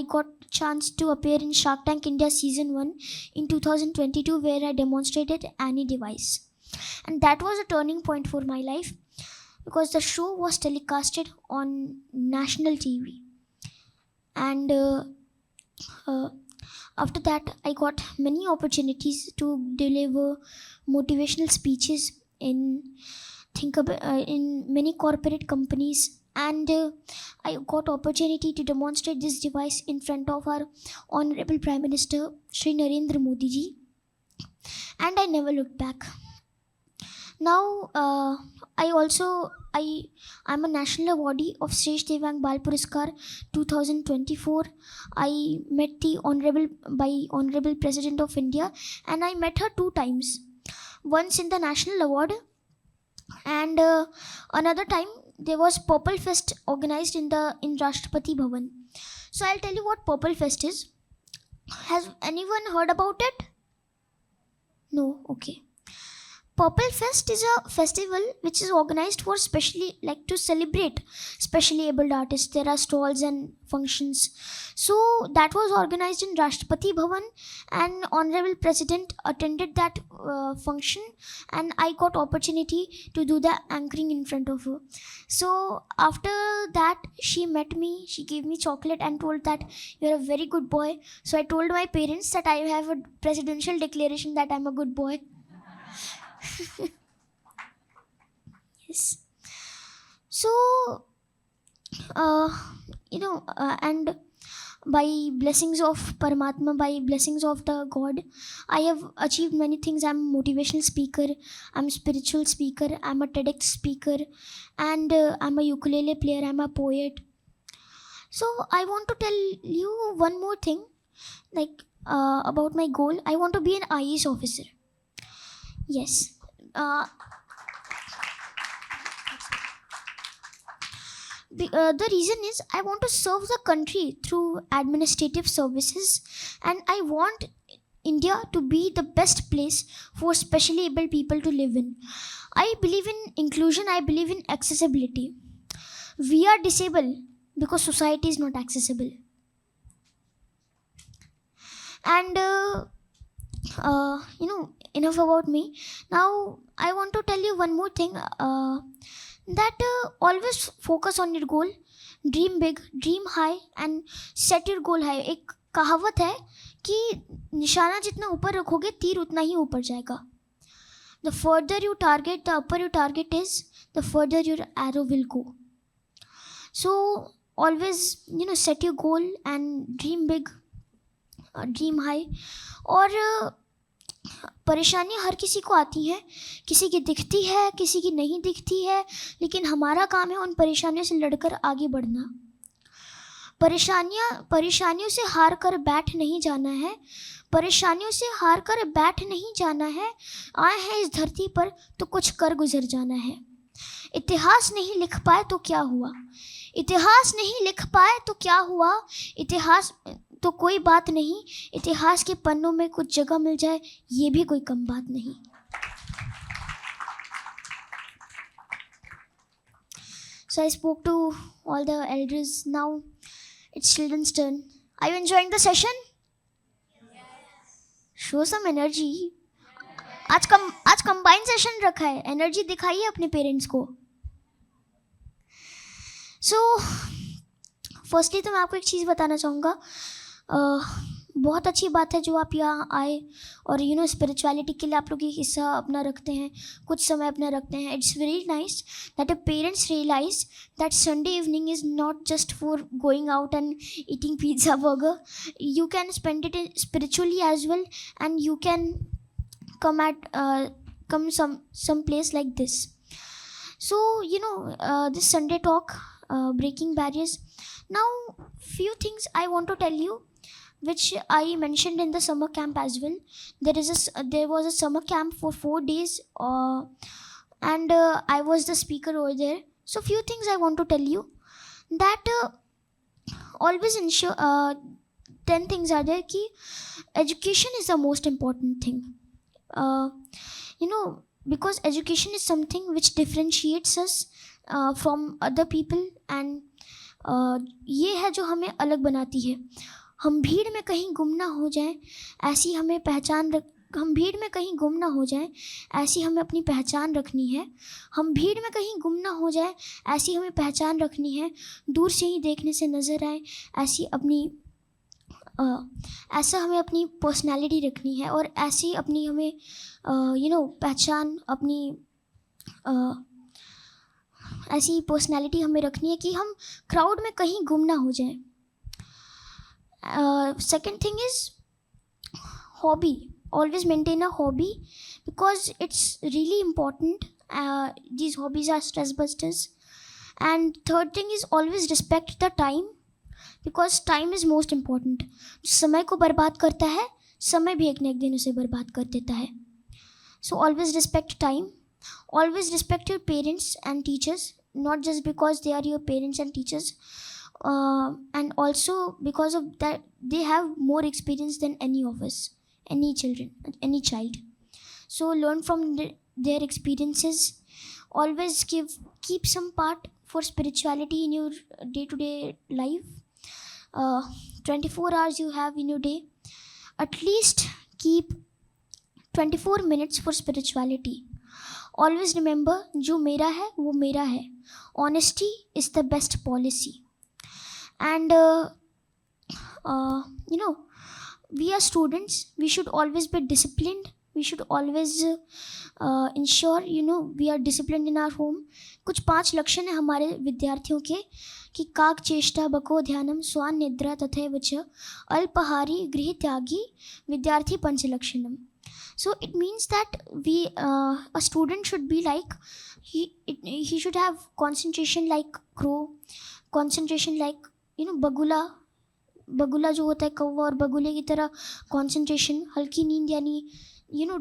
got chance to appear in Shark Tank India season 1 in 2022, where I demonstrated Annie device. And that was a turning point for my life, because the show was telecasted on national TV. And uh, after that, I got many opportunities to deliver motivational speeches in many corporate companies. And I got opportunity to demonstrate this device in front of our honorable Prime Minister Shri Narendra Modi ji, and I never looked back. Now I'm a national awardee of Shresh Devang Bal Puraskar 2024. I met the honorable President of India, and I met her 2 times. Once in the national award, and another time there was Purple Fest organized in Rashtrapati Bhavan. So I'll tell you what Purple Fest is. Has anyone heard about it? No? Okay. Purple Fest is a festival which is organized for specially, like, to celebrate specially abled artists. There are stalls and functions. So that was organized in Rashtrapati Bhavan, and Honorable President attended that function, and I got opportunity to do the anchoring in front of her. So after that, she met me, she gave me chocolate and told that you're a very good boy. So I told my parents that I have a presidential declaration that I'm a good boy. Yes. So and by blessings of Paramatma, by blessings of the God, I have achieved many things. I'm a motivational speaker, I'm a spiritual speaker, I'm a TEDx speaker, and I'm a ukulele player, I'm a poet. So I want to tell you one more thing, like about my goal. I want to be an IAS officer. Yes. The reason is I want to serve the country through administrative services, and I want India to be the best place for specially able people to live in. I believe in inclusion, I believe in accessibility. We are disabled because society is not accessible. And enough about me. Now I want to tell you one more thing, that always focus on your goal, dream big, dream high, and set your goal high. एक कहावत है कि निशाना जितना ऊपर रखोगे तीर उतना ही ऊपर जाएगा. The further you target, the upper your target is, the further your arrow will go. So always set your goal and dream big, dream high. और परेशानियाँ हर किसी को आती हैं, किसी की दिखती है, किसी की नहीं दिखती है, लेकिन हमारा काम है उन परेशानियों से लड़कर आगे बढ़ना. परेशानियों से हार कर बैठ नहीं जाना है, परेशानियों से हार कर बैठ नहीं जाना है. आए हैं इस धरती पर तो कुछ कर गुजर जाना है. इतिहास नहीं लिख पाए तो क्या हुआ, इतिहास नहीं लिख पाए तो क्या हुआ, इतिहास तो कोई बात नहीं, इतिहास के पन्नों में कुछ जगह मिल जाए ये भी कोई कम बात नहीं. So I spoke to all the elders. Now it's children's turn. Are you enjoying the session? Yes. Show some energy. आज कंबाइन सेशन रखा है, एनर्जी दिखाइए अपने पेरेंट्स को. सो फर्स्टली तो मैं आपको एक चीज़ बताना चाहूँगा. बहुत अच्छी बात है जो आप यहाँ आए और स्पिरिचुअलिटी के लिए आप लोग एक हिस्सा अपना रखते हैं, कुछ समय अपना रखते हैं. It's very nice that the parents realise that Sunday evening is not just for going out and eating pizza burger. You can spend it spiritually as well, and you can come some place like this. So this Sunday talk, breaking barriers. Now few things I want to tell you which I mentioned in the summer camp as well. There was a summer camp for 4 days, and I was the speaker over there. So few things I want to tell you, that always ensure 10 things are there ki education is the most important thing. uh, you know, because education is something which differentiates us from other people, and ये है जो हमें अलग बनाती है. हम भीड़ में कहीं गुम ना हो जाएं, ऐसी हमें हम भीड़ में कहीं गुम ना हो जाएं, ऐसी हमें अपनी पहचान रखनी है. हम भीड़ में कहीं गुम ना हो जाएं, ऐसी हमें पहचान रखनी है. दूर से ही देखने से नज़र आए, ऐसी अपनी ऐसा हमें अपनी पर्सनालिटी रखनी है, और ऐसी अपनी हमें पहचान अपनी ऐसी पर्सनालिटी हमें रखनी है कि हम क्राउड में कहीं गुम ना हो जाएं. Second thing is hobby. Always maintain a hobby because it's really important. These hobbies are stress busters. And third thing is always respect the time because time is most important. समय को बर्बाद करता है, समय भी एक न एक दिन उसे बर्बाद कर देता है. So always respect time. Always respect your parents and teachers, not just because they are your parents and teachers, and also because of that they have more experience than any of us. Any child. So learn from their experiences. Always keep some part for spirituality in your day-to-day life. 24 hours you have in your day, at least keep 24 minutes for spirituality. Always remember, जो मेरा है वो मेरा है. Honesty is the best policy. And we are students, we should always be disciplined. We should always ensure we are disciplined in our home. कुछ 5 लक्षण है हमारे विद्यार्थियों के कि काक चेष्टा बको ध्यानम स्वान निद्रा तथैव च अल्पहारी गृह त्यागी विद्यार्थी पंच लक्षणम. So it means that a student should be like he should have concentration like crow, concentration like बगुला जो होता है कौवा, और बगुले की तरह कंसंट्रेशन. हल्की नींद यानी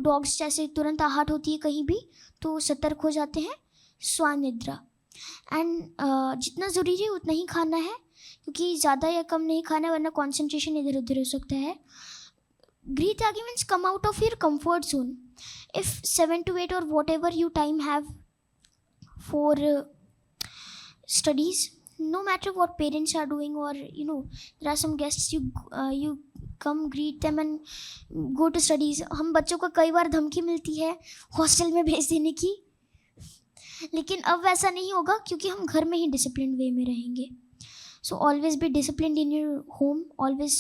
डॉग्स जैसे तुरंत आहट होती है कहीं भी तो सतर्क हो जाते हैं, स्वान निद्रा. एंड जितना ज़रूरी है उतना ही खाना है, क्योंकि ज़्यादा या कम नहीं खाना है वरना कंसंट्रेशन इधर उधर हो सकता है. गृह त्यागी means come out of your comfort zone. If 7 to 8 or whatever you time have for studies, no matter what parents are doing, or there are some guests, you come greet them and go to studies. हम बच्चों को कई बार धमकी मिलती है hostel में भेज देने की, लेकिन अब वैसा नहीं होगा क्योंकि हम घर में ही डिसिप्लिन वे में रहेंगे. So always be disciplined in your home. Always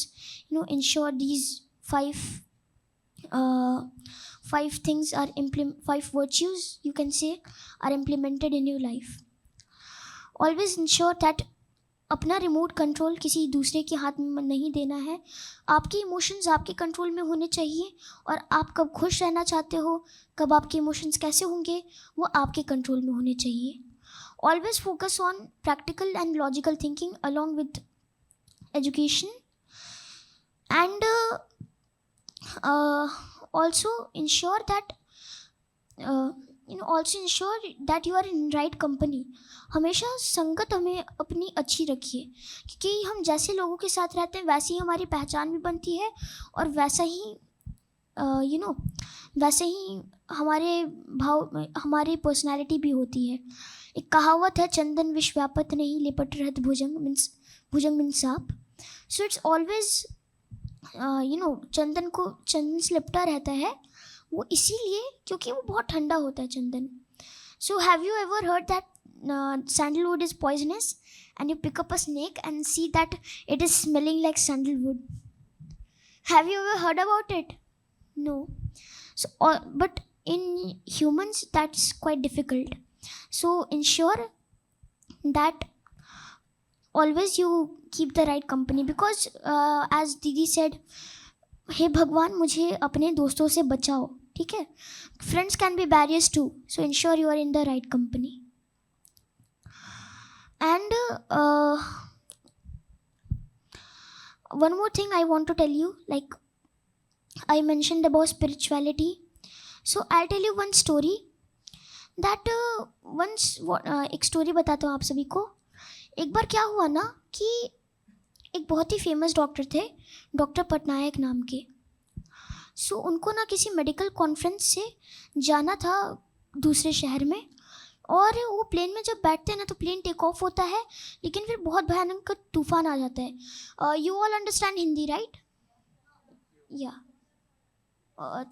ensure these 5 things are 5 virtues you can say are implemented in your life. Always ensure that अपना रिमोट कंट्रोल किसी दूसरे के हाथ में नहीं देना है. आपके इमोशंस आपके कंट्रोल में होने चाहिए, और आप कब खुश रहना चाहते हो, कब आपके इमोशंस कैसे होंगे, वो आपके कंट्रोल में होने चाहिए. Always focus on practical and logical thinking along with education. And also ensure that you are in right company. हमेशा संगत हमें अपनी अच्छी रखिए, क्योंकि हम जैसे लोगों के साथ रहते हैं वैसे ही हमारी पहचान भी बनती है, और वैसा ही वैसे ही हमारी पर्सनालिटी भी होती है. एक कहावत है, चंदन विष व्यापत नहीं लिपट रहत भुजंग मीन्स सांप. सो इट्स ऑलवेज चंदन से लिपटा रहता है वो इसीलिए क्योंकि वो बहुत ठंडा होता है चंदन. So have you ever heard that sandalwood is poisonous, and you pick up a snake and see that it is smelling like sandalwood? Have you ever heard about it? No. So but in humans that's quite difficult. So ensure that always you keep the right company, because as Didi said, हे भगवान मुझे अपने दोस्तों से बचाओ. ठीक है, friends can be barriers too, so ensure you are in the right company. And one more thing I want to tell you, like I mentioned about spirituality, so I'll tell you one story that once एक story बताता हूँ आप सभी को. एक बार क्या हुआ ना कि एक बहुत ही फेमस डॉक्टर थे, डॉक्टर पटनायक नाम के. सो उनको ना किसी मेडिकल कॉन्फ्रेंस से जाना था दूसरे शहर में, और वो प्लेन में जब बैठते हैं ना तो प्लेन टेक ऑफ होता है, लेकिन फिर बहुत भयानक तूफान आ जाता है. You all understand Hindi right? या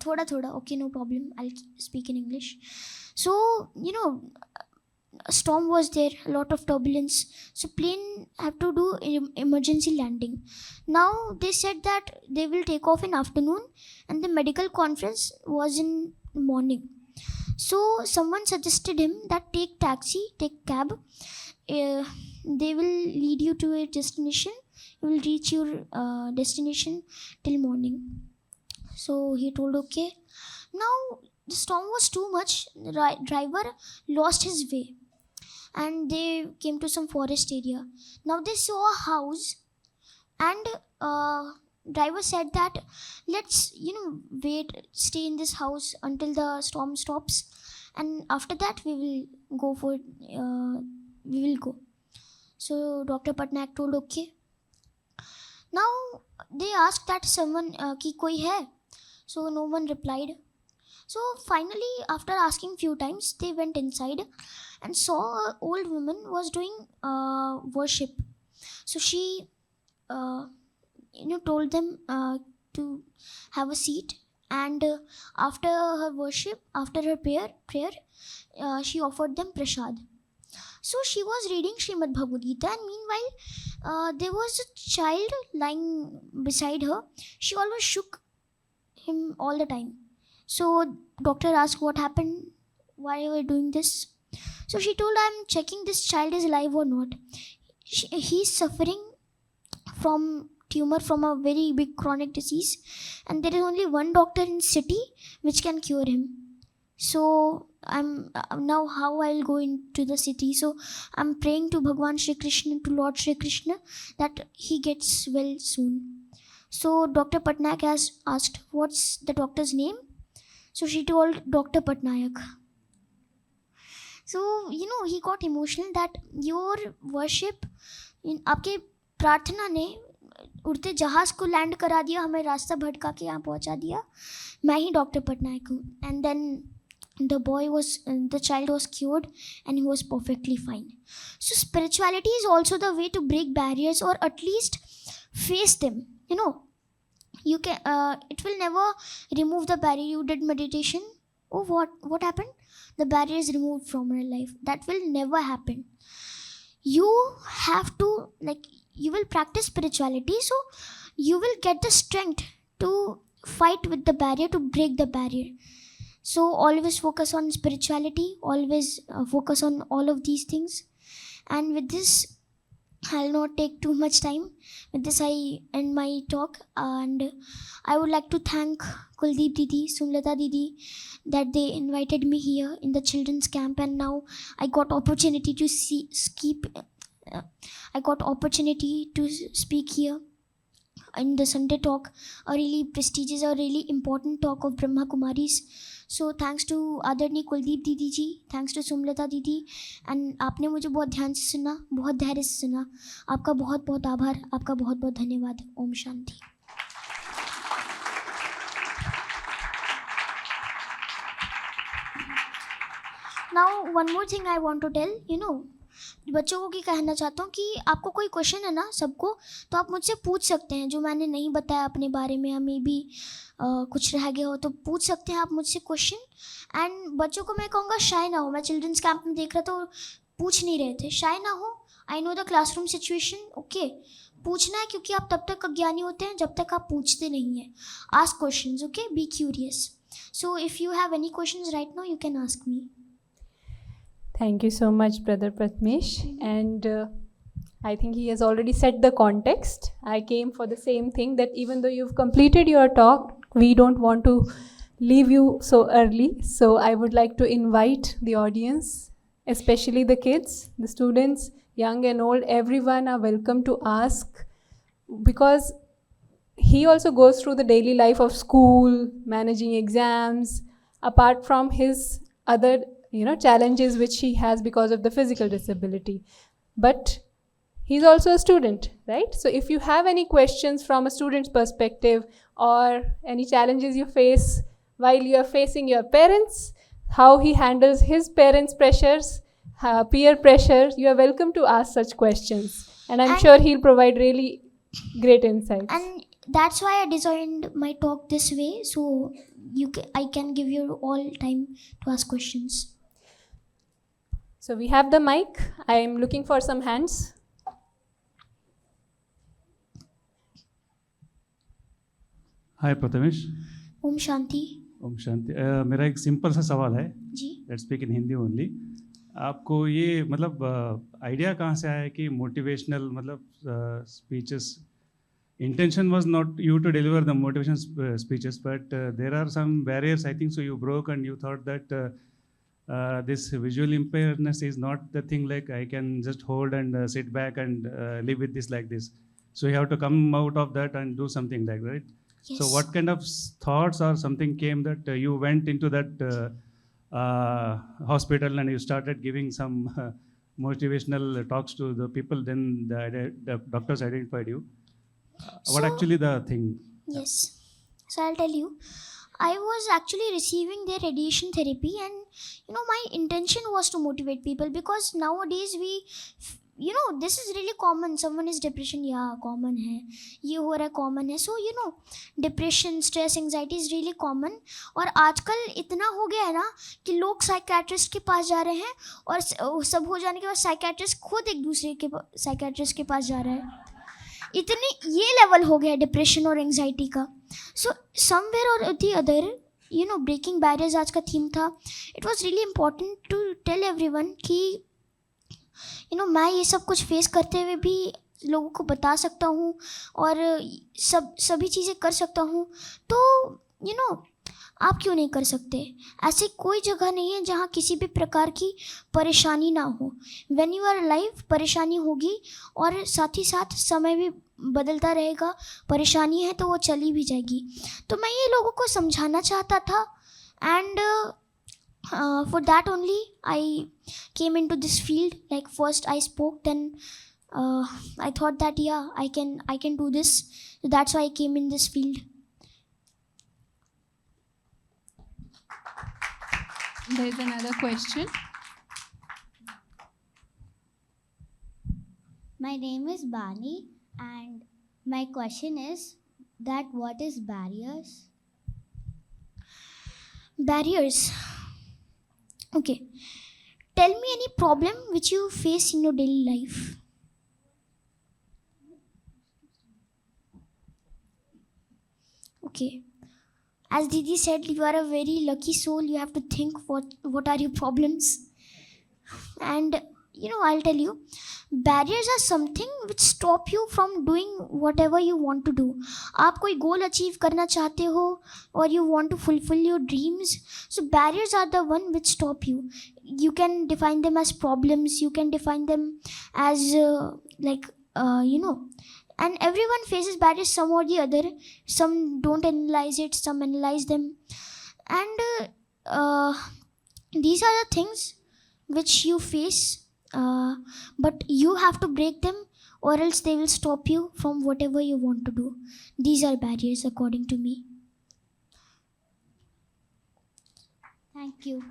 थोड़ा थोड़ा, okay, no problem, I speak in English. So you know, storm was there, a lot of turbulence, so plane have to do emergency landing. Now they said that they will take off in afternoon and the medical conference was in morning. So someone suggested him that take taxi, take cab, they will lead you to a destination, you will reach your destination till morning. So he told okay. Now the storm was too much, driver lost his way and they came to some forest area. Now they saw a house and driver said that let's wait, stay in this house until the storm stops, and after that we will go. So Dr. Patnaik told okay. Now they asked that someone ki koi hai, so no one replied. So finally, after asking few times, they went inside and saw an old woman was doing worship. So she told them to have a seat, and after her worship, after her prayer, she offered them prasad. So she was reading Srimad Bhagavad Gita, and meanwhile there was a child lying beside her. She always shook him all the time. So doctor asked what happened, why are you doing this? So she told, I'm checking this child is alive or not. He's suffering from tumor, from a very big chronic disease, and there is only one doctor in city which can cure him. So I'm now how I'll go into the city. So I'm praying to Bhagwan Shri Krishna, to Lord Shri Krishna, that he gets well soon. So Dr. Patnaik has asked what's the doctor's name. So she told Dr. Patnaik. So he got emotional that your worship, आपके प्रार्थना ने उड़ते जहाज को land करा दिया, हमें रास्ता भटका के यहाँ पहुँचा दिया. मैं ही डॉक्टर पटनायक हूँ. And then the child was cured and he was perfectly fine. So spirituality is also the way to break barriers, or at least face them. You can it will never remove the barrier. You did meditation, oh what happened, the barrier is removed from your life. That will never happen. You have to, you will practice spirituality, so you will get the strength to fight with the barrier, to break the barrier. So always focus on spirituality, always focus on all of these things. And with this, I'll not take too much time. With this, I end my talk, and I would like to thank Kuldeep Didi, Sumlata Didi, that they invited me here in the children's camp, and now I got opportunity to speak here in the Sunday talk, a really prestigious, a really important talk of Brahma Kumaris. So thanks to आदरणीय कुलदीप दीदी जी, thanks to Sumalatha दीदी, and आपने मुझे बहुत ध्यान से सुना, बहुत धैर्य से सुना. आपका बहुत बहुत आभार, आपका बहुत बहुत धन्यवाद. Om Shanti. Now one more thing I want to tell, बच्चों को क्या कहना चाहता हूँ कि आपको कोई क्वेश्चन है ना सबको, तो आप मुझसे पूछ सकते हैं. जो मैंने नहीं बताया अपने बारे में, या मे बी कुछ रह गया हो, तो पूछ सकते हैं आप मुझसे क्वेश्चन. एंड बच्चों को मैं कहूँगा शाय ना हो. मैं चिल्ड्रंस कैंप में देख रहा था, पूछ नहीं रहे थे. शाय ना हो. I know the classroom situation. Okay, पूछना है, क्योंकि आप तब तक अज्ञानी होते हैं जब तक आप पूछते नहीं हैं. Ask questions. Okay, be curious. So if you have any questions right now, you can ask me. Thank you so much, Brother Pratmesh. And I think he has already set the context. I came for the same thing, that even though you've completed your talk, we don't want to leave you so early. So I would like to invite the audience, especially the kids, the students, young and old, everyone are welcome to ask, because he also goes through the daily life of school, managing exams, apart from his other challenges which he has because of the physical disability. But he's also a student, right? So if you have any questions from a student's perspective, or any challenges you face while you are facing your parents, how he handles his parents' pressures, peer pressure, you are welcome to ask such questions. And I'm sure he'll provide really great insights. And that's why I designed my talk this way, so I can give you all time to ask questions. So we have the mic. I'm looking for some hands. Hi Prathamesh. ओम शांति। ओम शांति। मेरा एक simple सा सवाल है, जी। Let's speak in Hindi only. आपको ये मतलब आइडिया कहाँ से आया कि मोटिवेशनल मतलब speeches, intention was not you to deliver the motivation speeches, but there are some barriers, I think, so you broke and you thought that this visual impairness is not the thing like I can just hold and sit back and live with this like this. So you have to come out of that and do something like that, right? Yes. So what kind of thoughts or something came that you went into that hospital and you started giving some motivational talks to the people, then the doctors identified you? What actually the thing? Yes. So I'll tell you. I was actually receiving their radiation therapy, and my intention was to motivate people, because nowadays this is really common. Someone is depression, yeah, common hai. ये हो रहा है, common है. So depression, stress, anxiety is really common. और आजकल इतना हो गया है ना कि लोग साइकेट्रिस्ट के पास जा रहे हैं, और सब हो जाने के बाद साइकेट्रिस्ट खुद एक दूसरे के साइकेट्रिस्ट के पास जा रहा है. इतनी ये लेवल हो गया डिप्रेशन और एंजाइटी का. So somewhere or the other breaking barriers आज का थीम था. It was really important to tell everyone कि मैं ये सब कुछ फेस करते हुए भी लोगों को बता सकता हूँ और सभी चीज़ें कर सकता हूँ. तो आप क्यों नहीं कर सकते? ऐसी कोई जगह नहीं है जहाँ किसी भी प्रकार की परेशानी ना हो. व्हेन यू आर लाइव परेशानी होगी, और साथ ही साथ समय भी बदलता रहेगा. परेशानी है तो वो चली भी जाएगी. तो मैं ये लोगों को समझाना चाहता था, and for that only I came into this field. Like first I spoke, then I thought that yeah, I can do this. So that's why I came in this field. There's another question. My name is Bani, and my question is that what is barriers? Barriers. Okay. Tell me any problem which you face in your daily life. Okay. As Didi said, you are a very lucky soul. You have to think what are your problems. And I'll tell you, barriers are something which stop you from doing whatever you want to do. आप कोई goal achieve करना चाहते हो, or you want to fulfill your dreams, so barriers are the one which stop you. You can define them as problems. You can define them as and everyone faces barriers some or the other. Some don't analyze it, some analyze them, and these are the things which you face, but you have to break them, or else they will stop you from whatever you want to do. These are barriers according to me. Thank you.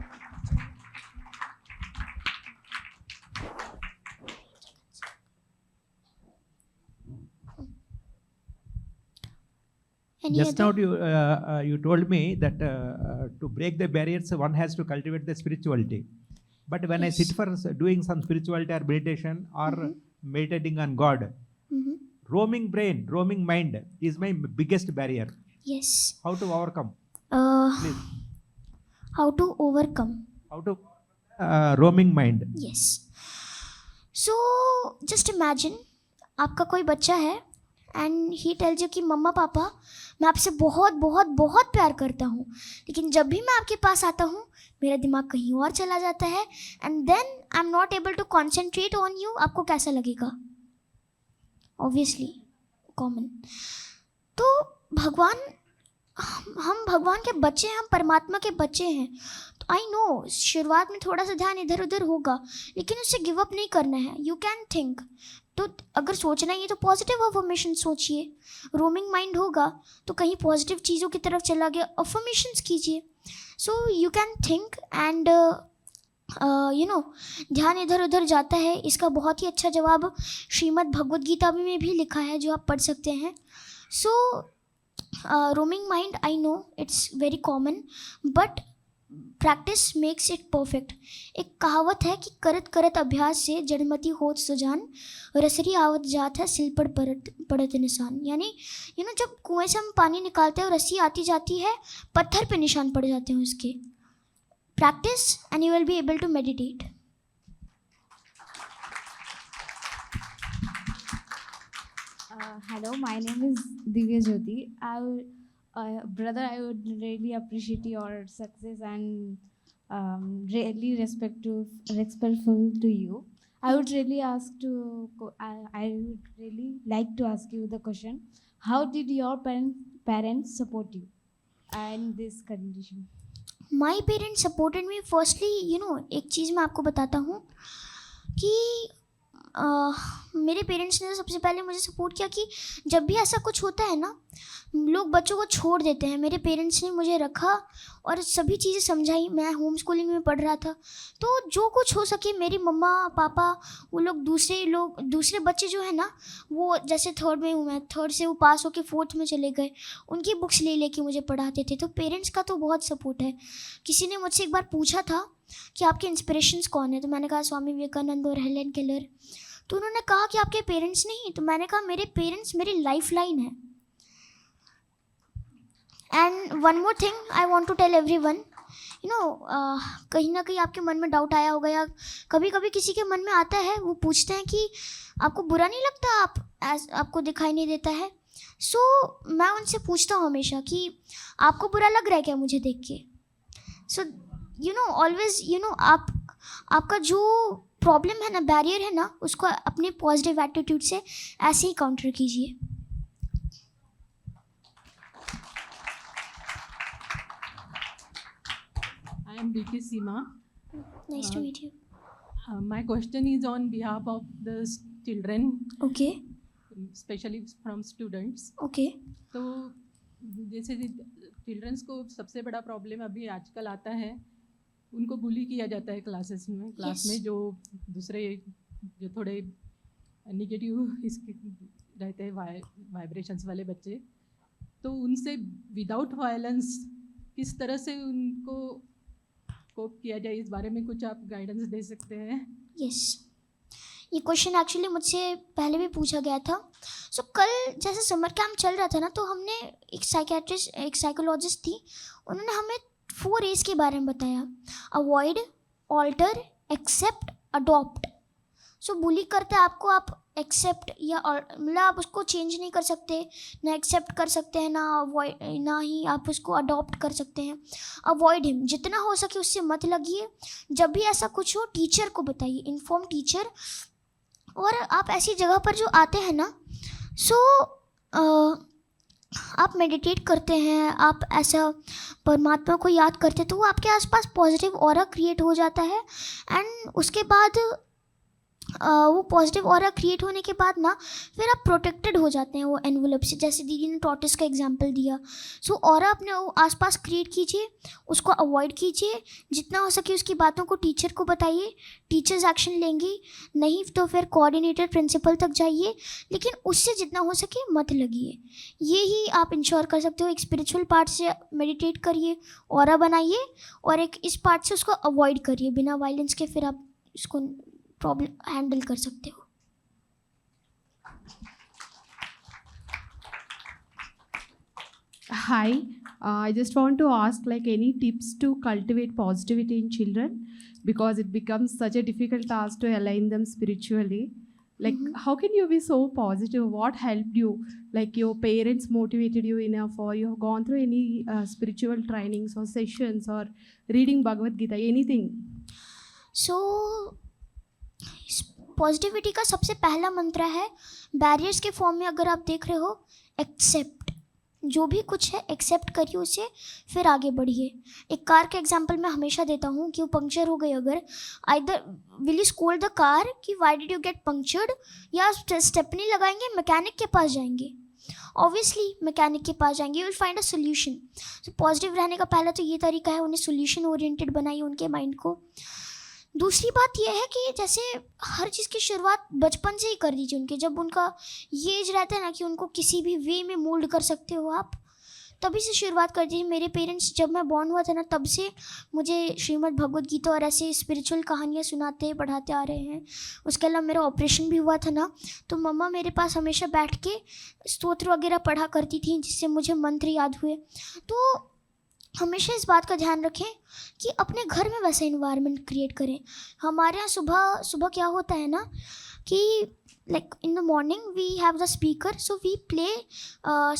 Just now you told me that to break the barriers one has to cultivate the spirituality. But when I sit for doing some spirituality or meditation or meditating on God, roaming brain, roaming mind is my biggest barrier. Yes. How to overcome? Please. How to overcome? How to roaming mind? Yes. So just imagine आपका कोई बच्चा है, and he tells you कि मम्मा पापा मैं आपसे बहुत बहुत बहुत प्यार करता हूँ, लेकिन जब भी मैं आपके पास आता हूँ मेरा दिमाग कहीं और चला जाता है, and then I am not able to concentrate on you. आपको कैसा लगेगा? Obviously common. तो भगवान हम भगवान के बच्चे हैं, हम परमात्मा के बच्चे हैं। तो आई नो शुरुआत में थोड़ा सा ध्यान इधर उधर होगा, लेकिन उससे गिव अप नहीं करना है। यू कैन थिंक, तो अगर सोचना ही है तो पॉजिटिव अफर्मेशन सोचिए। रोमिंग माइंड होगा तो कहीं पॉजिटिव चीज़ों की तरफ चला गया, अफर्मेशंस कीजिए। So you can think and ध्यान इधर उधर जाता है। इसका बहुत ही अच्छा जवाब श्रीमद् भगवद गीता में भी लिखा है, जो आप पढ़ सकते हैं। So roaming mind, I know it's very common, but practice makes it perfect. एक कहावत है कि करत करत अभ्यास से जड़मति होत सुजान, रसरी आवत जात है सिल पर पड़त निशान। यानी जब कुएं से हम पानी निकालते हैं और रस्सी आती जाती है, पत्थर पे निशान पड़ जाते हैं उसके। Practice and you will be able to meditate. Hello, my name is Divya Jyoti. Brother, I would really appreciate your success and really respectful to you. I would really I would really like to ask you the question: how did your parents support you in this condition? My parents supported me. Firstly एक चीज़ मैं आपको बताता हूँ कि मेरे parents ने सबसे पहले मुझे सपोर्ट किया कि जब भी ऐसा कुछ होता है ना, लोग बच्चों को छोड़ देते हैं। मेरे पेरेंट्स ने मुझे रखा और सभी चीज़ें समझाई। मैं होम स्कूलिंग में पढ़ रहा था, तो जो कुछ हो सके मेरी मम्मा पापा, वो लोग दूसरे बच्चे जो है ना, वो जैसे थर्ड में हूँ मैं, थर्ड से वो पास होके फोर्थ में चले गए, उनकी बुक्स ले लेके मुझे पढ़ाते थे। तो पेरेंट्स का तो बहुत सपोर्ट है। किसी ने मुझसे एक बार पूछा था कि आपके इंस्पिरेशंस कौन है, तो मैंने कहा स्वामी विवेकानंद और हेलेन केलर। तो उन्होंने कहा कि आपके पेरेंट्स नहीं, तो मैंने कहा मेरे पेरेंट्स मेरी लाइफ लाइन है। And one more thing I want to tell everyone, कहीं ना कहीं आपके मन में डाउट आया होगा, या कभी कभी किसी के मन में आता है, वो पूछते हैं कि आपको बुरा नहीं लगता आपको दिखाई नहीं देता है। सो मैं उनसे पूछता हूँ हमेशा कि आपको बुरा लग रहा है क्या मुझे देख के। सो ऑलवेज आपका जो प्रॉब्लम है ना, बैरियर है ना, उसको अपने पॉजिटिव एटीट्यूड से ऐसे ही काउंटर कीजिए। I am B.K. Seema. Nice to meet you. My question is on behalf of the children, Okay. especially from students. Okay. तो जैसे चिल्ड्रंस को सबसे बड़ा प्रॉब्लम अभी आजकल आता है, उनको बुली किया जाता है क्लास Yes. में, जो दूसरे जो थोड़े निगेटिव इसके रहते हैं वाइब्रेशंस वाले बच्चे, तो उनसे विदाउट वायलेंस किस तरह से उनको कोप किया जाए, इस बारे में कुछ आप गाइडेंस दे सकते हैं? यस, ये क्वेश्चन एक्चुअली मुझसे पहले भी पूछा गया था। सो कल जैसे समर कैंप चल रहा था ना, तो हमने एक साइकोलॉजिस्ट थी, उन्होंने हमें 4 A's के बारे में बताया: अवॉइड, ऑल्टर, एक्सेप्ट, अडॉप्ट। सो बुली करते हैं आपको, आप एक्सेप्ट या मतलब आप उसको चेंज नहीं कर सकते, ना एक्सेप्ट कर सकते हैं, ना ही आप उसको अडॉप्ट कर सकते हैं। अवॉइड हिम, जितना हो सके उससे मत लगिए। जब भी ऐसा कुछ हो टीचर को बताइए, इन्फॉर्म टीचर। और आप ऐसी जगह पर जो आते हैं ना, आप मेडिटेट करते हैं, आप ऐसा परमात्मा को याद करते हैं, तो वो आपके आसपास पॉजिटिव ऑरा क्रिएट हो जाता है। एंड उसके बाद वो पॉजिटिव ऑरा क्रिएट होने के बाद ना, फिर आप प्रोटेक्टेड हो जाते हैं वो एनवलप से। जैसे दीदी ने टॉर्टस का एग्जांपल दिया। सो ऑरा अपने आसपास क्रिएट कीजिए, उसको अवॉइड कीजिए, जितना हो सके उसकी बातों को टीचर को बताइए। टीचर्स एक्शन लेंगे, नहीं तो फिर कोऑर्डिनेटर प्रिंसिपल तक जाइए, लेकिन उससे जितना हो सके मत लगिए। ये ही आप इंश्योर कर सकते हो। एक स्पिरिचुअल पार्ट से मेडिटेट करिए, ऑरा बनाइए, और एक इस पार्ट से उसको अवॉइड करिए। बिना वायलेंस के फिर आप इसको प्रॉब्लम हैंडल कर सकते हो। Hi, I just want to ask any tips to cultivate positivity in children, because it becomes such a difficult task to align them spiritually. How can you be so positive? What helped you? Your parents motivated you enough, or you have gone through any spiritual trainings or sessions, or reading Bhagavad Gita, anything? So positivity का सबसे पहला मंत्र है, barriers के form में अगर आप देख रहे हो, एक्सेप्ट। जो भी कुछ है एक्सेप्ट करिए उसे, फिर आगे बढ़िए. एक कार का एग्जांपल मैं हमेशा देता हूँ कि वो पंक्चर हो गई अगर, either will you scold the car कि why did you get punctured, या स्टेपनी लगाएंगे मैकेनिक के पास जाएंगे. ऑब्वियसली मैकेनिक के पास जाएंगे, you will find a solution. तो पॉजिटिव रहने का पहला तो ये तरीका है, उन्हें सोल्यूशन ओरिएंटेड बनाइए उनके माइंड को. दूसरी बात यह है कि जैसे हर चीज़ की शुरुआत बचपन से ही कर दीजिए उनके. जब उनका ये एज रहता है ना कि उनको किसी भी वे में मोल्ड कर सकते हो आप, तभी से शुरुआत कर दीजिए. मेरे पेरेंट्स जब मैं बॉर्न हुआ था ना, तब से मुझे श्रीमद् भगवद गीता और ऐसे स्पिरिचुअल कहानियाँ सुनाते पढ़ाते आ रहे हैं. उसके अलावा मेरा ऑपरेशन भी हुआ था ना, तो मम्मा मेरे पास हमेशा बैठ के स्तोत्र वगैरह पढ़ा करती थी, जिससे मुझे मंत्र याद हुए. तो हमेशा इस बात का ध्यान रखें कि अपने घर में वैसा इन्वायरमेंट क्रिएट करें. हमारे यहाँ सुबह सुबह क्या होता है ना कि like in the morning we have the speaker, so we play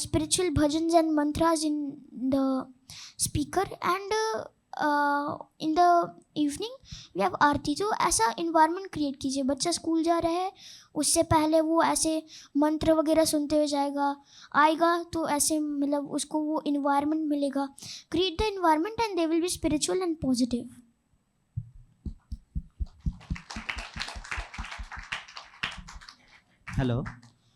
spiritual bhajans and mantras in the speaker, and in the evening we have आरती. तो ऐसा इन्वायरमेंट क्रिएट कीजिए. बच्चा स्कूल जा रहा है, उससे पहले वो ऐसे मंत्र वगैरह सुनते हुए जाएगा, आएगा तो ऐसे मतलब उसको वो इन्वायरमेंट मिलेगा. Create the environment and they will be spiritual and positive. Hello.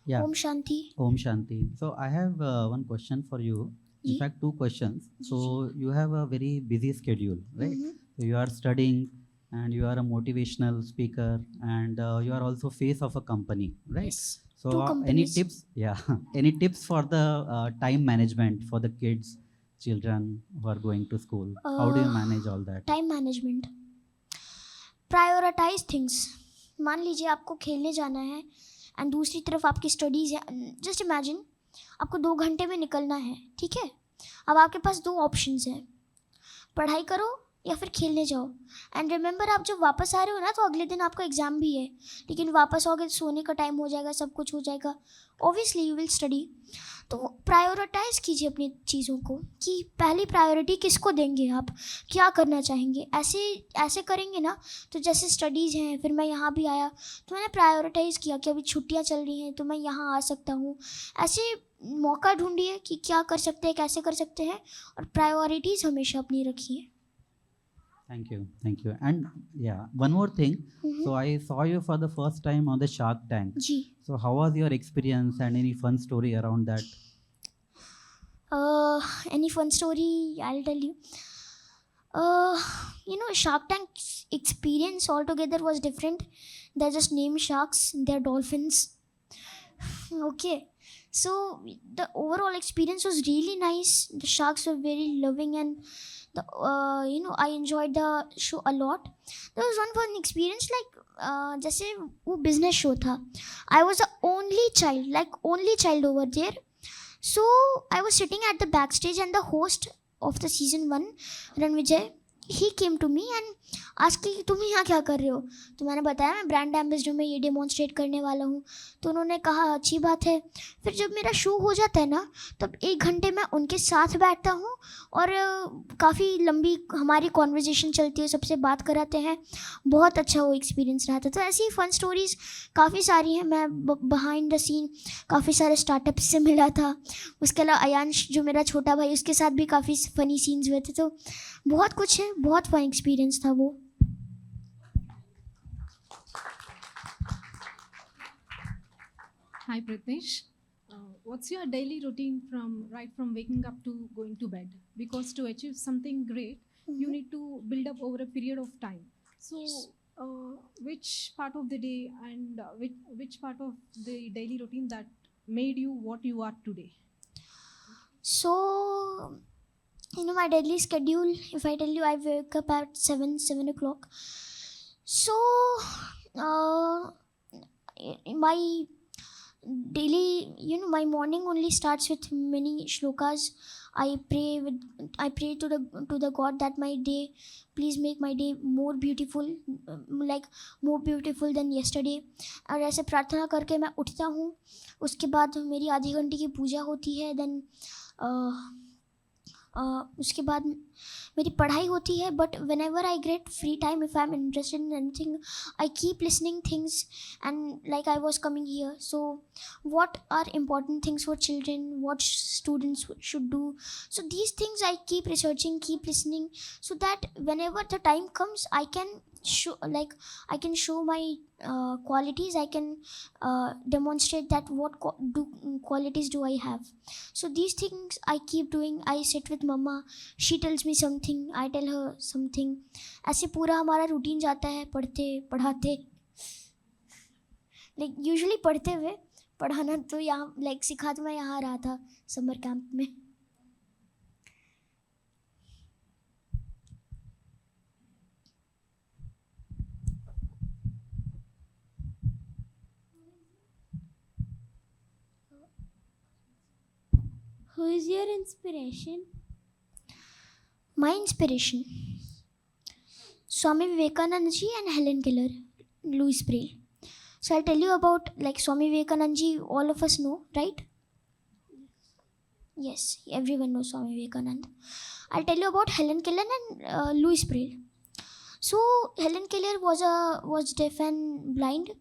Yeah. Om Shanti. Om Shanti. So I have one question for you. In Ji. fact, two questions. So you have a very busy schedule, right? Mhm. So you are studying, and you are a motivational speaker, and you are also face of a company, right? Yes. So Two any companies. tips? Yeah. Any tips for the time management for the kids, children who are going to school? How do you manage all that? Time management. Prioritise things. मान लीजिए आपको खेलने जाना है and दूसरी तरफ आपकी studies है. जस्ट इमेजिन आपको 2 घंटे में निकलना है, ठीक है. अब आपके पास 2 ऑप्शंस हैं, पढ़ाई करो या फिर खेलने जाओ. एंड रिमेंबर, आप जब वापस आ रहे हो ना, तो अगले दिन आपका एग्ज़ाम भी है, लेकिन वापस आओगे तो सोने का टाइम हो जाएगा, सब कुछ हो जाएगा. Obviously you will study. तो प्रायोरिटाइज कीजिए अपनी चीज़ों को कि पहली प्रायोरिटी किसको देंगे, आप क्या करना चाहेंगे. ऐसे करेंगे ना, तो जैसे स्टडीज़ हैं, फिर मैं यहाँ भी आया तो मैंने प्रायोरिटाइज़ किया कि अभी छुट्टियाँ चल रही हैं तो मैं यहाँ आ सकता हूँ. ऐसे मौका ढूंढिए कि क्या कर सकते हैं, कैसे कर सकते हैं, और प्रायोरिटीज़ हमेशा अपनी रखिए. Thank you, thank you. And yeah, one more thing. So I saw you for the first time on the Shark Tank. Ji. So how was your experience, and any fun story around that? Any fun story? I'll tell you. Shark Tank's experience altogether was different. They're just named sharks. They're dolphins. Okay. So the overall experience was really nice. The sharks were very loving, and I enjoyed the show a lot. There was one fun experience, like जैसे वो business show था. I was the only child over there. So I was sitting at the backstage, and the host of the season 1, Ranvijay, he came to me and asked कि तुम यहाँ क्या कर रहे हो. तो मैंने बताया मैं ब्रांड एम्बेसडर में ये डेमोन्स्ट्रेट करने वाला हूँ. तो उन्होंने कहा अच्छी बात है. फिर जब मेरा शो हो जाता है ना, तब 1 घंटे मैं उनके साथ बैठता हूँ, और काफ़ी लंबी हमारी कॉन्वर्जेशन चलती है, सबसे बात कराते हैं. बहुत अच्छा वो एक्सपीरियंस रहा था. तो ऐसी फन स्टोरीज़ काफ़ी सारी हैं. मैं बिहाइंड द सीन काफ़ी सारे स्टार्टअप्स से मिला था. उसके अलावा अयांश जो मेरा छोटा भाई, उसके साथ भी काफ़ी फ़नी सीन्स हुए थे. तो बहुत कुछ है, बहुत फन एक्सपीरियंस था वो. Hi Pratnesh, what's your daily routine right from waking up to going to bed? Because to achieve something great, you need to build up over a period of time. So, which part of the day and which part of the daily routine that made you what you are today? So, my daily schedule, if I tell you, I wake up at 7 o'clock. So, my daily, my morning only starts with many shlokas. I pray to the God that my day, please make my day more beautiful, like more beautiful than yesterday. और ऐसे प्रार्थना करके मैं उठता हूँ. उसके बाद मेरी आधी घंटे की पूजा होती है. देन उसके बाद मेरी पढ़ाई होती है, but when ever I get free time, if I am interested in anything, I keep listening things, and like I was coming here, so what are important things for children, what students should do, so these things I keep researching, keep listening, so that whenever the time comes I can show, like I can show my qualities, I can demonstrate that what qualities do I have. So these things I keep doing. I sit with mama, she tells me something, I tell her something. ऐसे पूरा हमारा routine जाता है पढ़ते पढ़ाते, like usually पढ़ते हुए, पढ़ाना तो यहाँ लाइक सिखा तो मैं यहाँ रहा था समर कैंप में. Who is your inspiration? My inspiration, Swami Vivekananda ji and Helen Keller, Louis Braille. So I'll tell you about like Swami Vivekananda ji, all of us know, right? Yes, everyone knows Swami Vivekananda. I'll tell you about Helen Keller and Louis Braille. So Helen Keller was deaf and blind,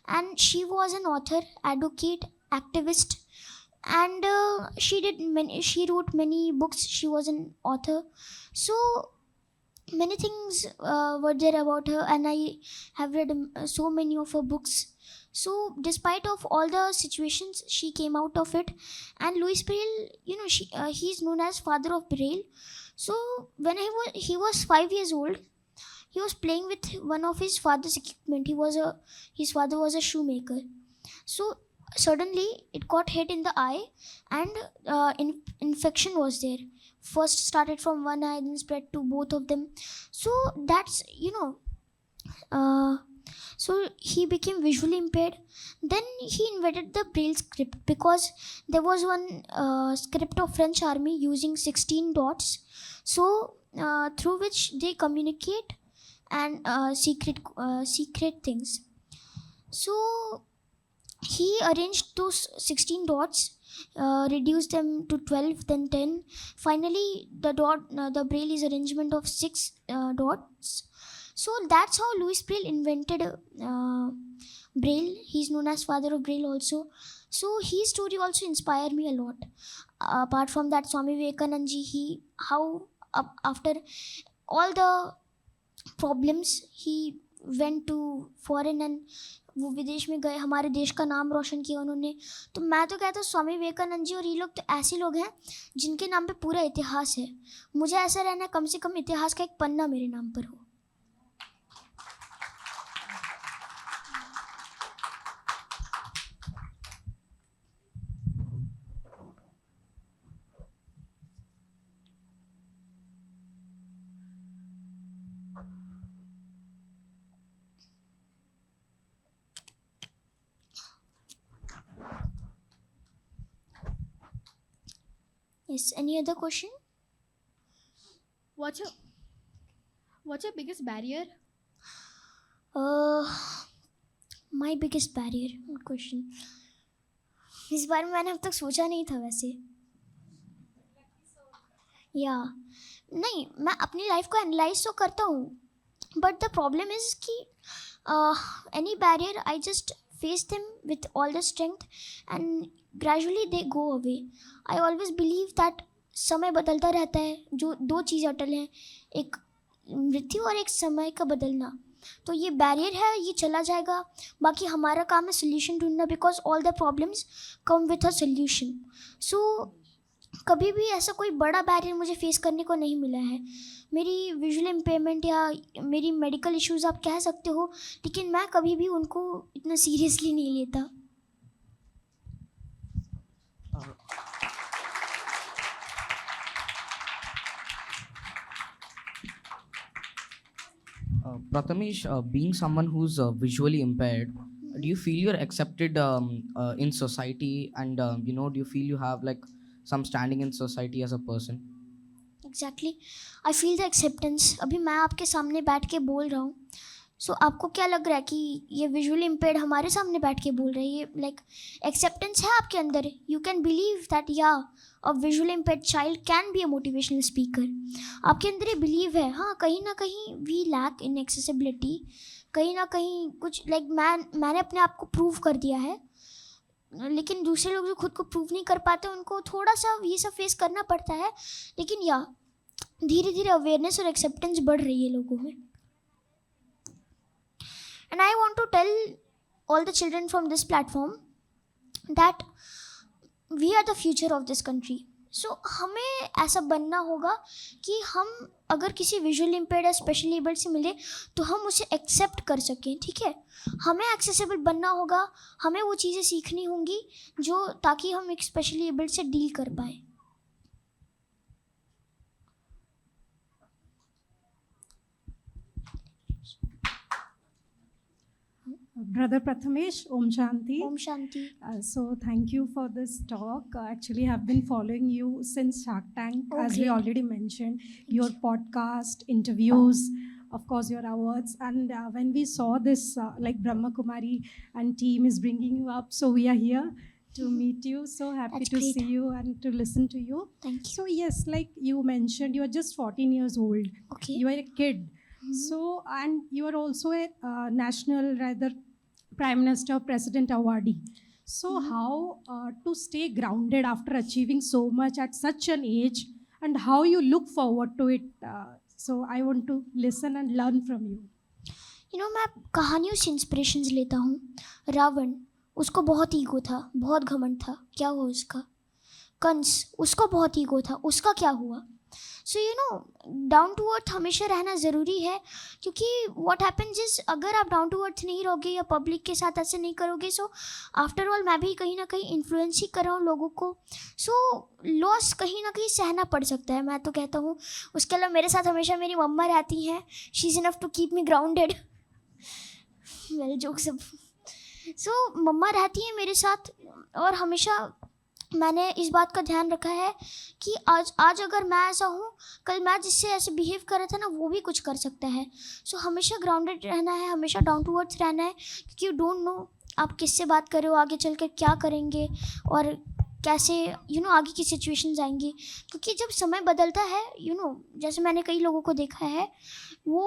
and she was an author, advocate, activist, and she wrote many books. She was an author, so many things were there about her, and I have read so many of her books. So despite of all the situations, she came out of it. And Louis Braille, he is known as father of Braille. So when he was 5 years old, he was playing with one of his father's equipment. His father was a shoemaker. So suddenly it got hit in the eye, and infection was there. First started from one eye, then spread to both of them. So that's so he became visually impaired. Then he invented the Braille script, because there was one script of French army using 16 dots, so through which they communicate and secret things. So he arranged those 16 dots, reduced them to 12, then 10. Finally, the Braille is arrangement of 6 dots. So that's how Louis Braille invented Braille. He's known as father of Braille also. So his story also inspired me a lot. Apart from that, Swami Vivekananda ji, after all the problems, he went to foreign and वो विदेश में गए, हमारे देश का नाम रोशन किया उन्होंने. तो मैं तो कहता हूँ स्वामी विवेकानंद जी और ये लोग तो ऐसे लोग हैं जिनके नाम पे पूरा इतिहास है. मुझे ऐसा रहना कम से कम इतिहास का एक पन्ना मेरे नाम पर हो. Yes, any other question? What's your biggest barrier? My biggest barrier, good question. इस बारे में मैंने अब तक सोचा नहीं था वैसे. या नहीं, मैं अपनी लाइफ को एनालाइज तो करता हूँ, बट द प्रॉब्लम इज कि any barrier I just face them with all the strength, and gradually they go away. I always believe that समय बदलता रहता है. जो दो चीज़ अटल हैं, एक मृत्यु और एक समय का बदलना. तो ये बैरियर है, ये चला जाएगा. बाकी हमारा काम है सोल्यूशन ढूंढना, because all the problems come with a solution. So कभी भी ऐसा कोई बड़ा बैरियर मुझे फेस करने को नहीं मिला है. मेरी विजुअल इम्पेयरमेंट या मेरी मेडिकल इश्यूज़ आप कह सकते हो, लेकिन मैं कभी भी उनको इतना सीरियसली नहीं लेता. Prathamesh, being someone who's visually impaired, do you feel you're accepted in society, and do you feel you have like some standing in society as a person? Exactly. I feel the acceptance. अभी मैं आपके सामने बैठ के बोल रहा हूँ, सो आपको क्या लग रहा है कि ये विजुअली इम्पेयर्ड हमारे सामने बैठ के बोल रहे हैं, ये लाइक एक्सेप्टेंस है आपके अंदर, यू कैन बिलीव दैट या a visually impaired child can be a motivational speaker, आपके अंदर ये बिलीव है. हाँ, कहीं ना कहीं वी लैक इन एक्सेसिबिलिटी, कहीं ना कहीं कुछ लाइक मैंने अपने आप को प्रूव कर दिया है, लेकिन दूसरे लोग जो खुद को प्रूव नहीं कर पाते उनको थोड़ा सा ये सब फेस करना पड़ता है. लेकिन या धीरे धीरे अवेयरनेस और एक्सेप्टेंस बढ़ रही है लोगों में. And I want to tell all the children from this platform that we are the future of this country. So हमें ऐसा बनना होगा कि हम अगर किसी विजुअली इम्पेयर्ड या स्पेशली एबल्ड से मिले तो हम उसे एक्सेप्ट कर सकें. ठीक है, हमें एक्सेसिबल बनना होगा, हमें वो चीज़ें सीखनी होंगी जो ताकि हम एक स्पेशली एबल्ड से डील कर पाए. Brother Prathamesh, Om Shanti. Om Shanti. So thank you for this talk. Actually, I've been following you since Shark Tank, as we already mentioned, your podcast, interviews, of course, your awards. And when we saw this, like Brahma Kumari and team is bringing you up, so we are here to meet you. So happy That's to great. see you and to listen to you. Thank you. So yes, like you mentioned, you are just 14 years old. Okay. You are a kid. So, and you are also a national, rather, Prime Minister, President awardee. So, how to stay grounded after achieving so much at such an age, and how you look forward to it? So, I want to listen and learn from you. You know, मैं कहानियों से inspirations लेता हूँ. रावण, उसको बहुत ego था, बहुत घमंड था, क्या हुआ उसका? कंस, उसको बहुत ईगो था, उसका क्या हुआ? So you know, down to earth हमेशा रहना ज़रूरी है, क्योंकि व्हाट हैपन्स इज अगर आप डाउन टू अर्थ नहीं रहोगे या पब्लिक के साथ ऐसे नहीं करोगे, सो आफ्टर ऑल मैं भी कहीं ना कहीं इन्फ्लुएंस ही कर रहा हूँ लोगों को. सो लॉस कहीं ना कहीं सहना पड़ सकता है, मैं तो कहता हूँ. उसके अलावा मेरे साथ हमेशा मेरी मम्मा रहती हैं. She is enough to keep me grounded. Well joke सब. सो मम्मा रहती हैं मेरे साथ, और हमेशा मैंने इस बात का ध्यान रखा है कि आज अगर मैं ऐसा हूँ, कल मैं जिससे ऐसे बिहेव कर रहा था ना, वो भी कुछ कर सकता है. सो हमेशा ग्राउंडेड रहना है, हमेशा डाउन टू अर्थ रहना है, क्योंकि यू डोंट नो आप किससे बात कर रहे हो, आगे चल कर क्या करेंगे और कैसे आगे की सिचुएशंस आएंगी. क्योंकि जब समय बदलता है, जैसे मैंने कई लोगों को देखा है, वो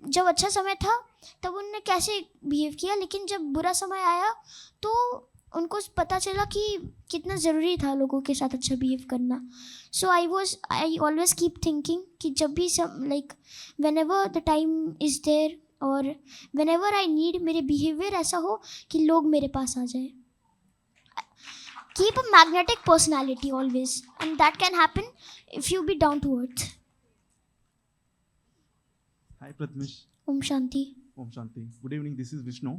जब अच्छा समय था तब उन्होंने कैसे बिहेव किया, लेकिन जब बुरा समय आया तो उनको पता चला कि कितना ज़रूरी था लोगों के साथ अच्छा बिहेव करना. So I always keep thinking कि जब भी like whenever the time is there और वेन एवर आई नीड, मेरे बिहेवियर ऐसा हो कि लोग मेरे पास आ जाए. Keep a magnetic personality always, and that can happen if you be down to earth. Hi Prathamesh. Om Shanti. Om Shanti. Good evening. This is Vishnu.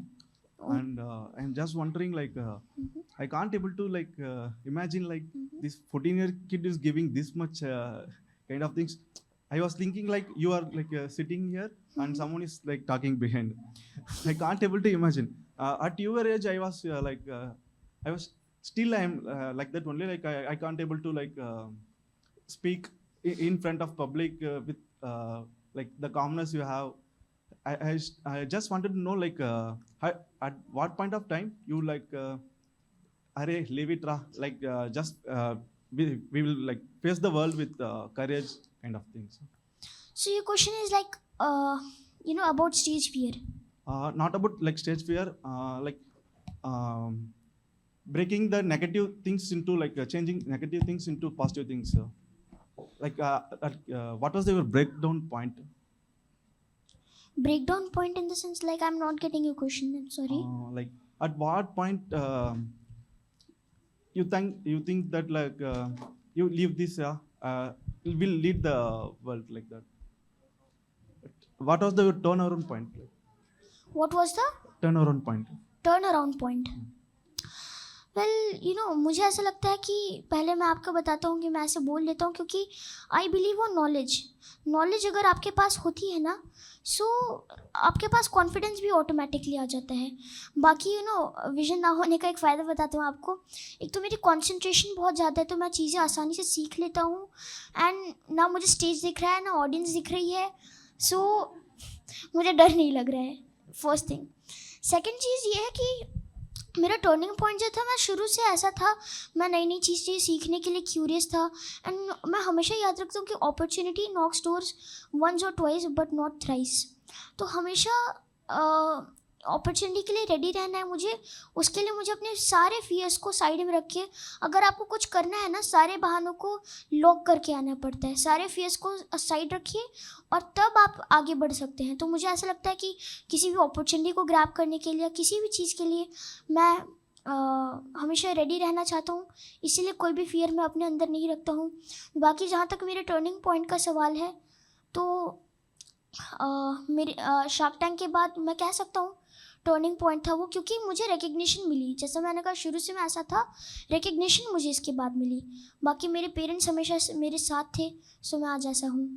And I'm just wondering, like, I can't able to imagine this 14-year kid is giving this much kind of things. I was thinking like you are sitting here and someone is like talking behind. I can't able to imagine. At your age, I was I was still I am like that only. Like I can't able to speak in front of public with like the calmness you have. I just wanted to know at what point of time you arey leave it ra, we will face the world with courage kind of things. So your question is about stage fear. Not about stage fear, breaking the negative things into changing negative things into positive things. What was your breakdown point? Breakdown point in the sense I'm not getting your question. I'm sorry. At what point you think that you leave this will lead the world like that? What was the turnaround point? What was the Turnaround point. turnaround point? Well मुझे ऐसा लगता है कि पहले मैं आपको बताता हूँ कि मैं ऐसे बोल लेता हूँ क्योंकि आई बिलीव वो नॉलेज अगर आपके पास होती है ना, सो आपके पास कॉन्फिडेंस भी ऑटोमेटिकली आ जाता है. बाकी विजन ना होने का एक फ़ायदा बताता हूँ आपको. एक तो मेरी कंसंट्रेशन बहुत ज़्यादा है, तो मैं चीज़ें आसानी से सीख लेता हूँ. एंड ना मुझे स्टेज दिख रहा है, ना ऑडियंस दिख रही है. सो मुझे डर नहीं लग रहा है, फर्स्ट थिंग. सेकंड चीज़ ये है कि मेरा टर्निंग पॉइंट जो था, मैं शुरू से ऐसा था, मैं नई नई चीज़ें सीखने के लिए क्यूरियस था. एंड मैं हमेशा याद रखता हूँ कि अपॉर्चुनिटी नॉक्स डोर्स वंस और ट्वाइस बट नॉट थ्राइस. तो हमेशा अपॉर्चुनिटी के लिए रेडी रहना है मुझे. उसके लिए मुझे अपने सारे फियर्स को साइड में रखिए. अगर आपको कुछ करना है ना, सारे बहानों को लॉक करके आना पड़ता है. सारे फियर्स को साइड रखिए और तब आप आगे बढ़ सकते हैं. तो मुझे ऐसा लगता है कि किसी भी अपॉर्चुनिटी को ग्रैब करने के लिए, किसी भी चीज़ के लिए मैं हमेशा रेडी रहना चाहता हूँ. इसीलिए कोई भी फियर मैं अपने अंदर नहीं रखता हूँ. बाकी जहाँ तक मेरे टर्निंग पॉइंट का सवाल है, तो मेरे शार्क टैंक के बाद मैं कह सकता हूँ टर्निंग पॉइंट था वो, क्योंकि मुझे रिकग्निशन मिली. जैसा मैंने कहा, शुरू से मैं ऐसा था, रिकग्निशन मुझे इसके बाद मिली. बाकी मेरे पेरेंट्स हमेशा मेरे साथ थे, सो मैं आज ऐसा हूँ.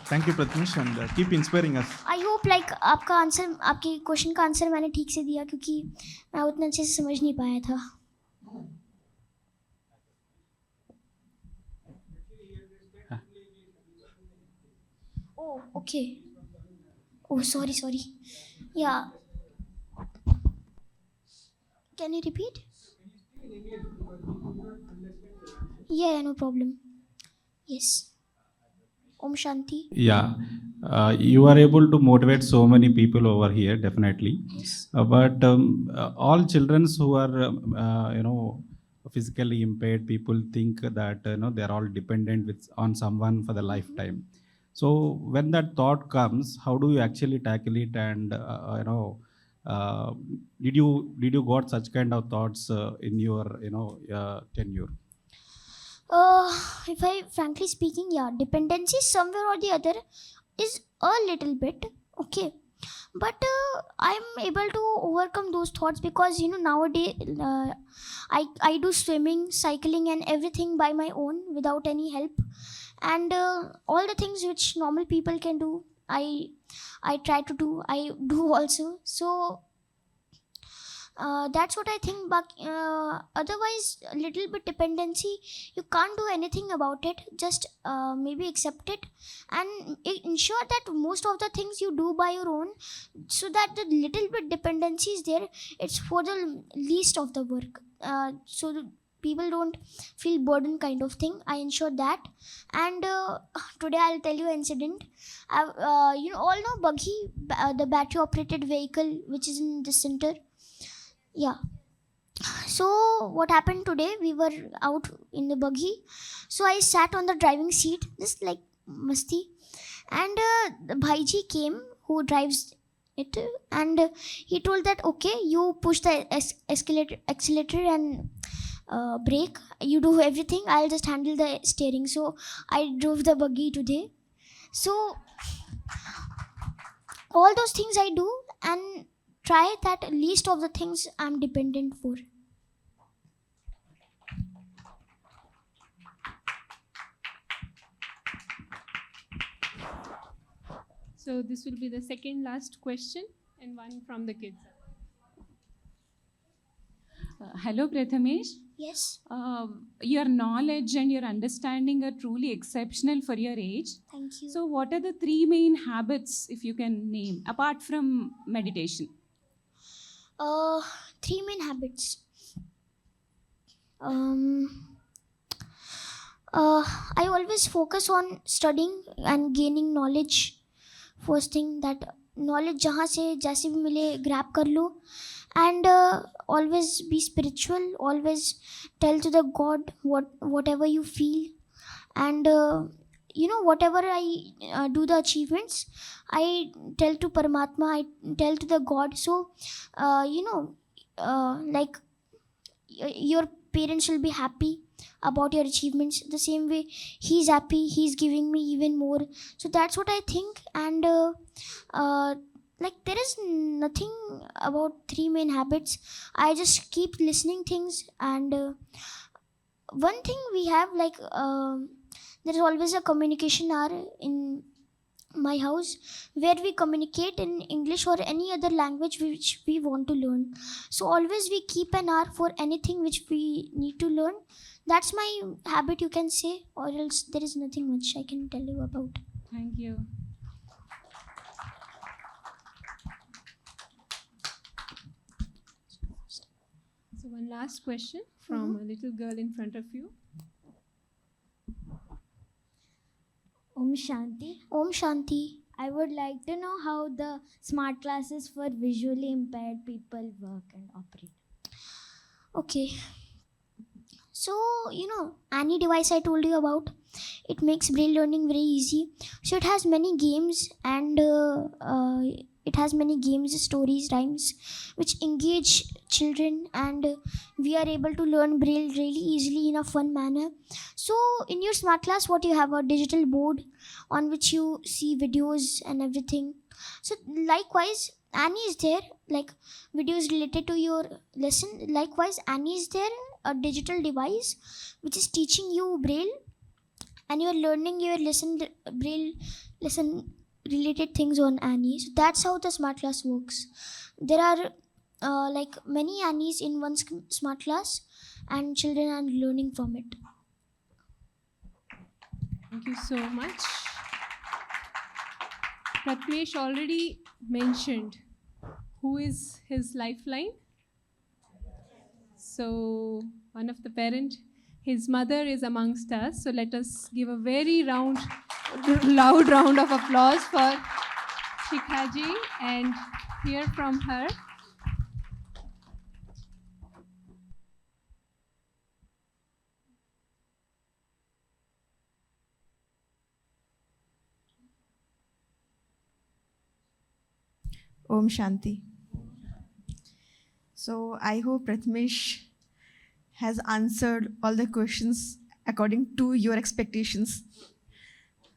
Thank you, Prathamesh, and keep inspiring us. I hope like आपका आंसर, आपके क्वेश्चन का आंसर मैंने ठीक से दिया, क्योंकि मैं उतना अच्छे से समझ नहीं पाया था. Oh, okay. Oh, sorry. Yeah. Can you repeat? Yeah, no problem. Yes. Om Shanti. Yeah, you are able to motivate so many people over here, definitely. Yes. But all children who are, physically impaired, people think that they are all dependent on someone for the lifetime. So when that thought comes, how do you actually tackle it? And did you got such kind of thoughts in your tenure? If I frankly speaking, yeah, dependency somewhere or the other is a little bit okay, but I'm able to overcome those thoughts because nowadays I do swimming, cycling, and everything by my own without any help, and all the things which normal people can do, I try to do. I do also. So that's what I think. But otherwise, a little bit dependency, you can't do anything about it. Just maybe accept it and ensure that most of the things you do by your own, so that the little bit dependency is there, it's for the least of the work. So the people don't feel burden kind of thing. I ensure that. And today I'll tell you an incident. You all know buggy, the battery operated vehicle which is in the center. Yeah. So what happened today, we were out in the buggy, so I sat on the driving seat just like masti, and the bhaiji came who drives it, and he told that okay, you push the accelerator and brake, you do everything, I'll just handle the steering. So I drove the buggy today. So all those things I do, and try that least of the things I'm dependent for. So this will be the second last question, and one from the kids. Hello, Prathamesh. Yes. Your knowledge and your understanding are truly exceptional for your age. Thank you. So, what are the three main habits, if you can name, apart from meditation? Three main habits. I always focus on studying and gaining knowledge. First thing, that knowledge जहाँ से जैसे भी मिले grab कर लो, and always be spiritual. Always tell to the God whatever you feel, and whatever I do the achievements, I tell to Paramatma, I tell to the God. So like your parents will be happy about your achievements. The same way he's happy, he's giving me even more. So that's what I think. And like there is nothing about three main habits. I just keep listening things. And one thing we have, like there is always a communication hour in my house where we communicate in English or any other language which we want to learn. So always we keep an hour for anything which we need to learn. That's my habit, you can say, or else there is nothing much I can tell you about. Thank you. one last question from a little girl in front of you. Om Shanti. Om Shanti. I would like to know how the smart classes for visually impaired people work and operate. Okay. So, Annie device I told you about, it makes braille learning very easy. So it has many games and stories, rhymes, which engage children, and we are able to learn braille really easily in a fun manner. So in your smart class, what you have, a digital board on which you see videos and everything. So likewise, Annie is there, like videos related to your lesson. Likewise, Annie is there, a digital device which is teaching you braille, and you are learning your braille lesson related things on Annie. So that's how the smart class works. There are many Annies in one smart class, and children are learning from it. Thank you so much. Pratmesh already mentioned who is his lifeline. So one of the parent, his mother is amongst us. So let us give a very loud round of applause for Shikhaji and hear from her. Om Shanti. So I hope Pratmesh has answered all the questions according to your expectations.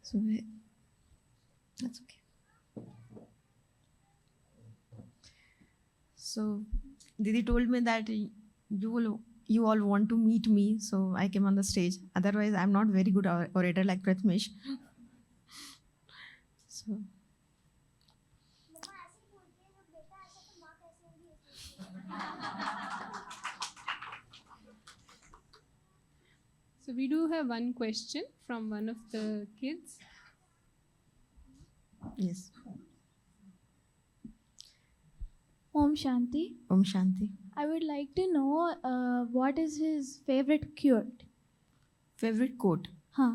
So that's okay. So Didi told me that you all want to meet me, so I came on the stage. Otherwise, I'm not very good orator like Pratmesh. So. So we do have one question from one of the kids. Yes. Om Shanti. Om Shanti. I would like to know what is his favorite quote? Favorite quote? Huh.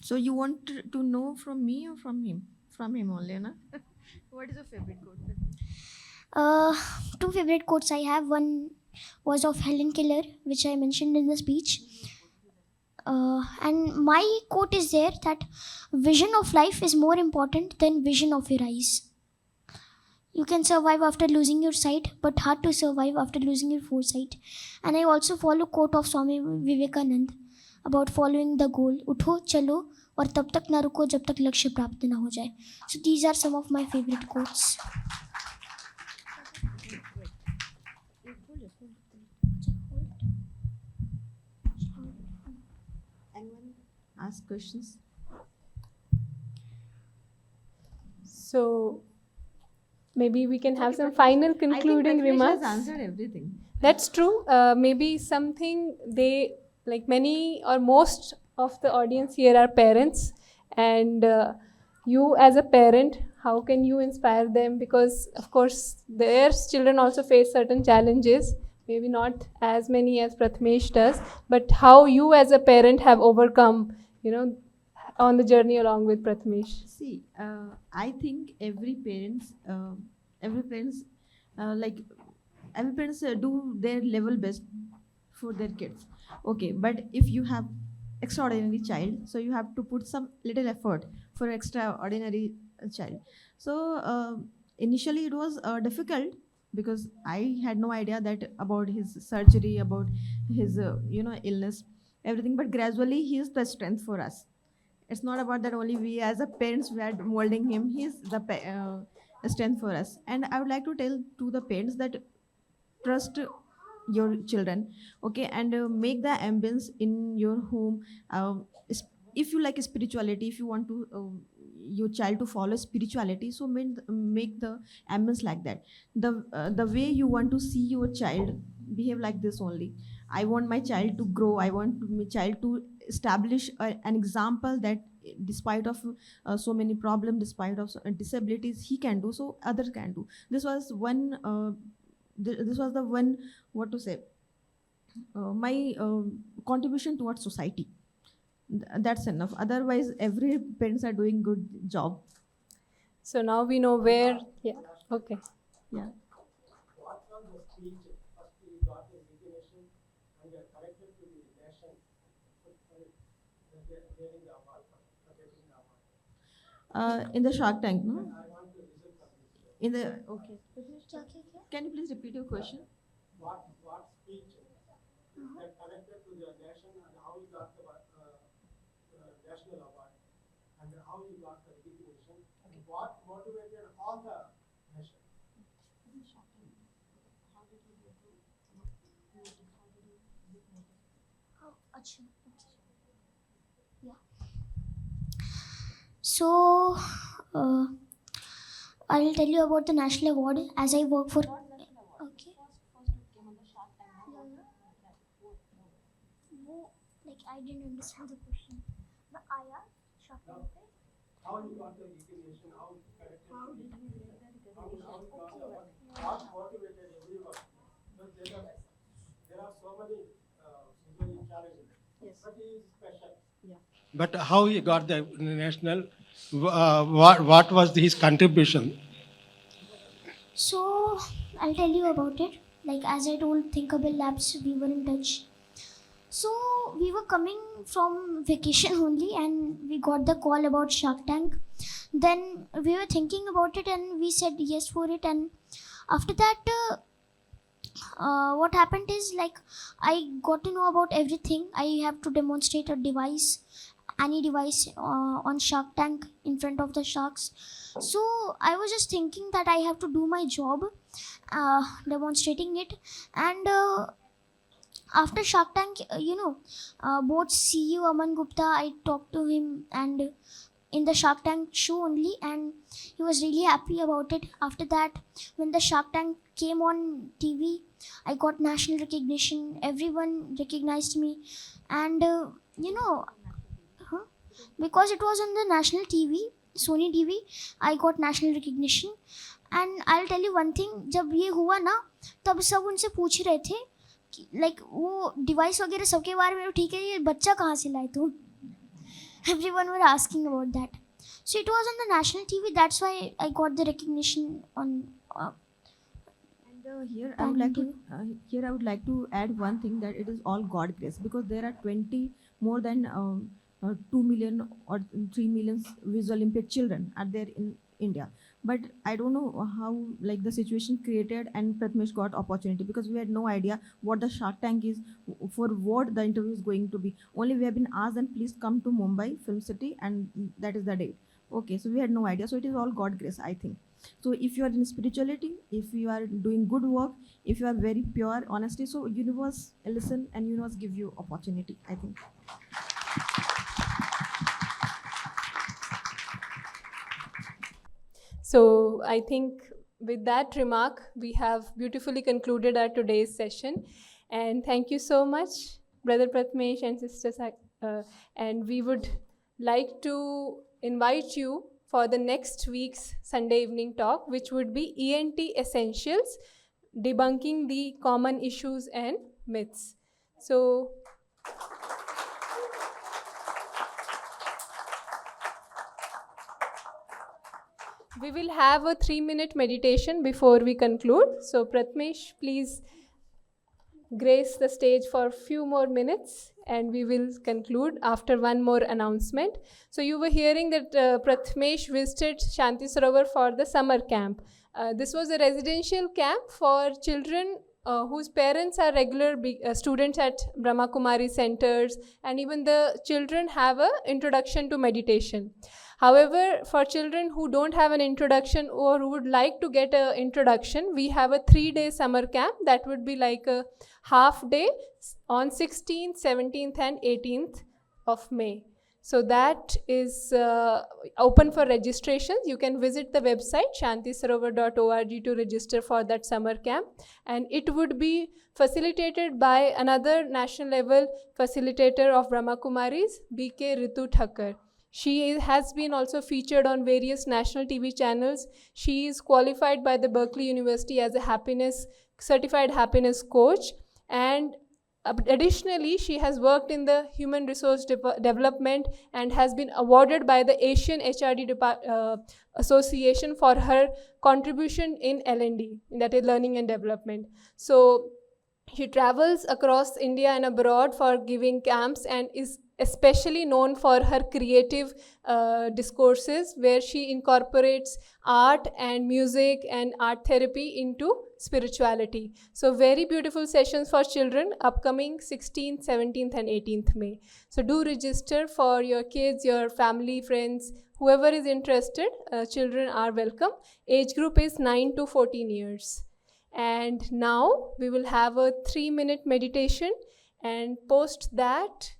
So you want to know from me or from him? From him only, na? What is your favorite quote? Two favorite quotes I have. One was of Helen Keller, which I mentioned in the speech. And my quote is there that vision of life is more important than vision of your eyes. You can survive after losing your sight, but hard to survive after losing your foresight. And I also follow quote of Swami Vivekanand about following the goal. उठो चलो और तब तक ना रुको जब तक लक्ष्य प्राप्त ना हो जाए. So these are some of my favorite quotes. Anyone ask questions? So maybe we can have some final concluding remarks. Has answered everything. That's true. Maybe something they, like many or most of the audience here are parents, and you as a parent, how can you inspire them? Because of course their children also face certain challenges, maybe not as many as Pratmesh does, but how you as a parent have overcome, on the journey along with Pratmesh. See, I think every parents do their level best for their kids. Okay, but if you have extraordinary child, so you have to put some little effort for extraordinary child. So initially it was difficult because I had no idea that about his surgery, about his illness, everything. But gradually he is the strength for us. It's not about that only we as a parents we are molding him. He is the strength for us. And I would like to tell to the parents that trust your children, okay, and make the ambience in your home. If you like spirituality, if you want to your child to follow spirituality, so make the ambience like that. The way you want to see your child behave like this only. I want my child to grow. I want my child to establish an example that despite of so many problems, despite of disabilities, he can do, so others can do. This was one this was the one, what to say, my contribution towards society. That's enough. Otherwise, every parents are doing good job. So now we know where. Yeah. Okay. Yeah. What was the speech first you got the recognition and you are connected to the nation getting the award for getting the award? In the Shark Tank, no? I want to listen from this. In the okay. Can you please repeat your question? What speech that connected to the nation and how you got the national award and how you got the recognition and what motivated all the nation? Yeah. So, I'll tell you about the national award as I work for. Okay. Like I didn't understand the question. The IR Shark Tank. How you got the recognition? How you connected? How did you get the recognition? How you got the award? What motivated everyone? Because there are so many visually challenging. Yes. But he is special. Yeah. But how he got the national? What was his contribution? So I'll tell you about it. Like as I told Thinkable Labs, we were in touch. So we were coming from vacation only, and we got the call about Shark Tank. Then we were thinking about it, and we said yes for it. And after that, what happened is like I got to know about everything. I have to demonstrate a device, any device on Shark Tank in front of the sharks. So I was just thinking that I have to do my job, demonstrating it. And after Shark Tank, both CEO Aman Gupta, I talked to him and in the Shark Tank show only, and he was really happy about it. After that, when the Shark Tank came on TV, I got national recognition. Everyone recognized me, and because it was on the national TV, Sony TV, I got national recognition. And I'll tell you one thing, जब ये हुआ ना, तब सब उनसे पूछ रहे थे लाइक वो डिवाइस वगैरह सबके बारे में, ठीक है, ये बच्चा कहाँ से लाए तुम? Everyone were asking about that. So it was on the national TV. That's why I got the recognition on. Here I would like to add one thing, that it is all God grace, because there are more than 2 million or 3 million visual impaired children are there in India. But I don't know how like the situation created and Prathamesh got opportunity, because we had no idea what the Shark Tank is, for what the interview is going to be. Only we have been asked and please come to Mumbai Film City, and that is the date. Okay, so we had no idea. So it is all God grace, I think. So if you are in spirituality, if you are doing good work, if you are very pure, honesty, so universe listen and universe give you opportunity, I think. So I think with that remark, we have beautifully concluded our today's session. And thank you so much, Brother Prathamesh and Sister and we would like to invite you for the next week's Sunday evening talk, which would be ENT Essentials, debunking the common issues and myths. So we will have a 3-minute meditation before we conclude. So Prathamesh, please grace the stage for a few more minutes and we will conclude after one more announcement. So you were hearing that Prathamesh visited Shanti Sarovar for the summer camp. This was a residential camp for children whose parents are regular students at Brahma Kumari centers, and even the children have an introduction to meditation. However, for children who don't have an introduction or who would like to get an introduction, we have a 3-day summer camp that would be like a half day on 16th, 17th and 18th of May. So that is open for registrations. You can visit the website shantisarovar.org to register for that summer camp. And it would be facilitated by another national level facilitator of Brahma Kumaris, B.K. Ritu Thakkar. She has been also featured on various national TV channels. She is qualified by the Berkeley University as a happiness certified happiness coach, and additionally she has worked in the human resource development and has been awarded by the Asian HRD Association for her contribution in L&D, that is learning and development. So she travels across India and abroad for giving camps, and is especially known for her creative discourses, where she incorporates art and music and art therapy into spirituality. So very beautiful sessions for children upcoming 16th, 17th and 18th May. So do register for your kids, your family, friends, whoever is interested. Children are welcome. Age group is 9 to 14 years. And now we will have a 3-minute meditation, and post that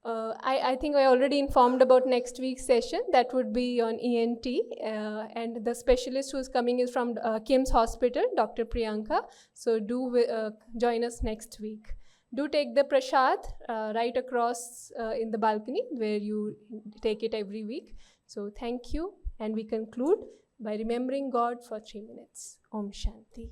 I think I already informed about next week's session. That would be on ENT, and the specialist who is coming is from KIMS Hospital, Dr. Priyanka. So do join us next week. Do take the prasad right across in the balcony where you take it every week. So thank you, and we conclude by remembering God for 3 minutes. Om Shanti.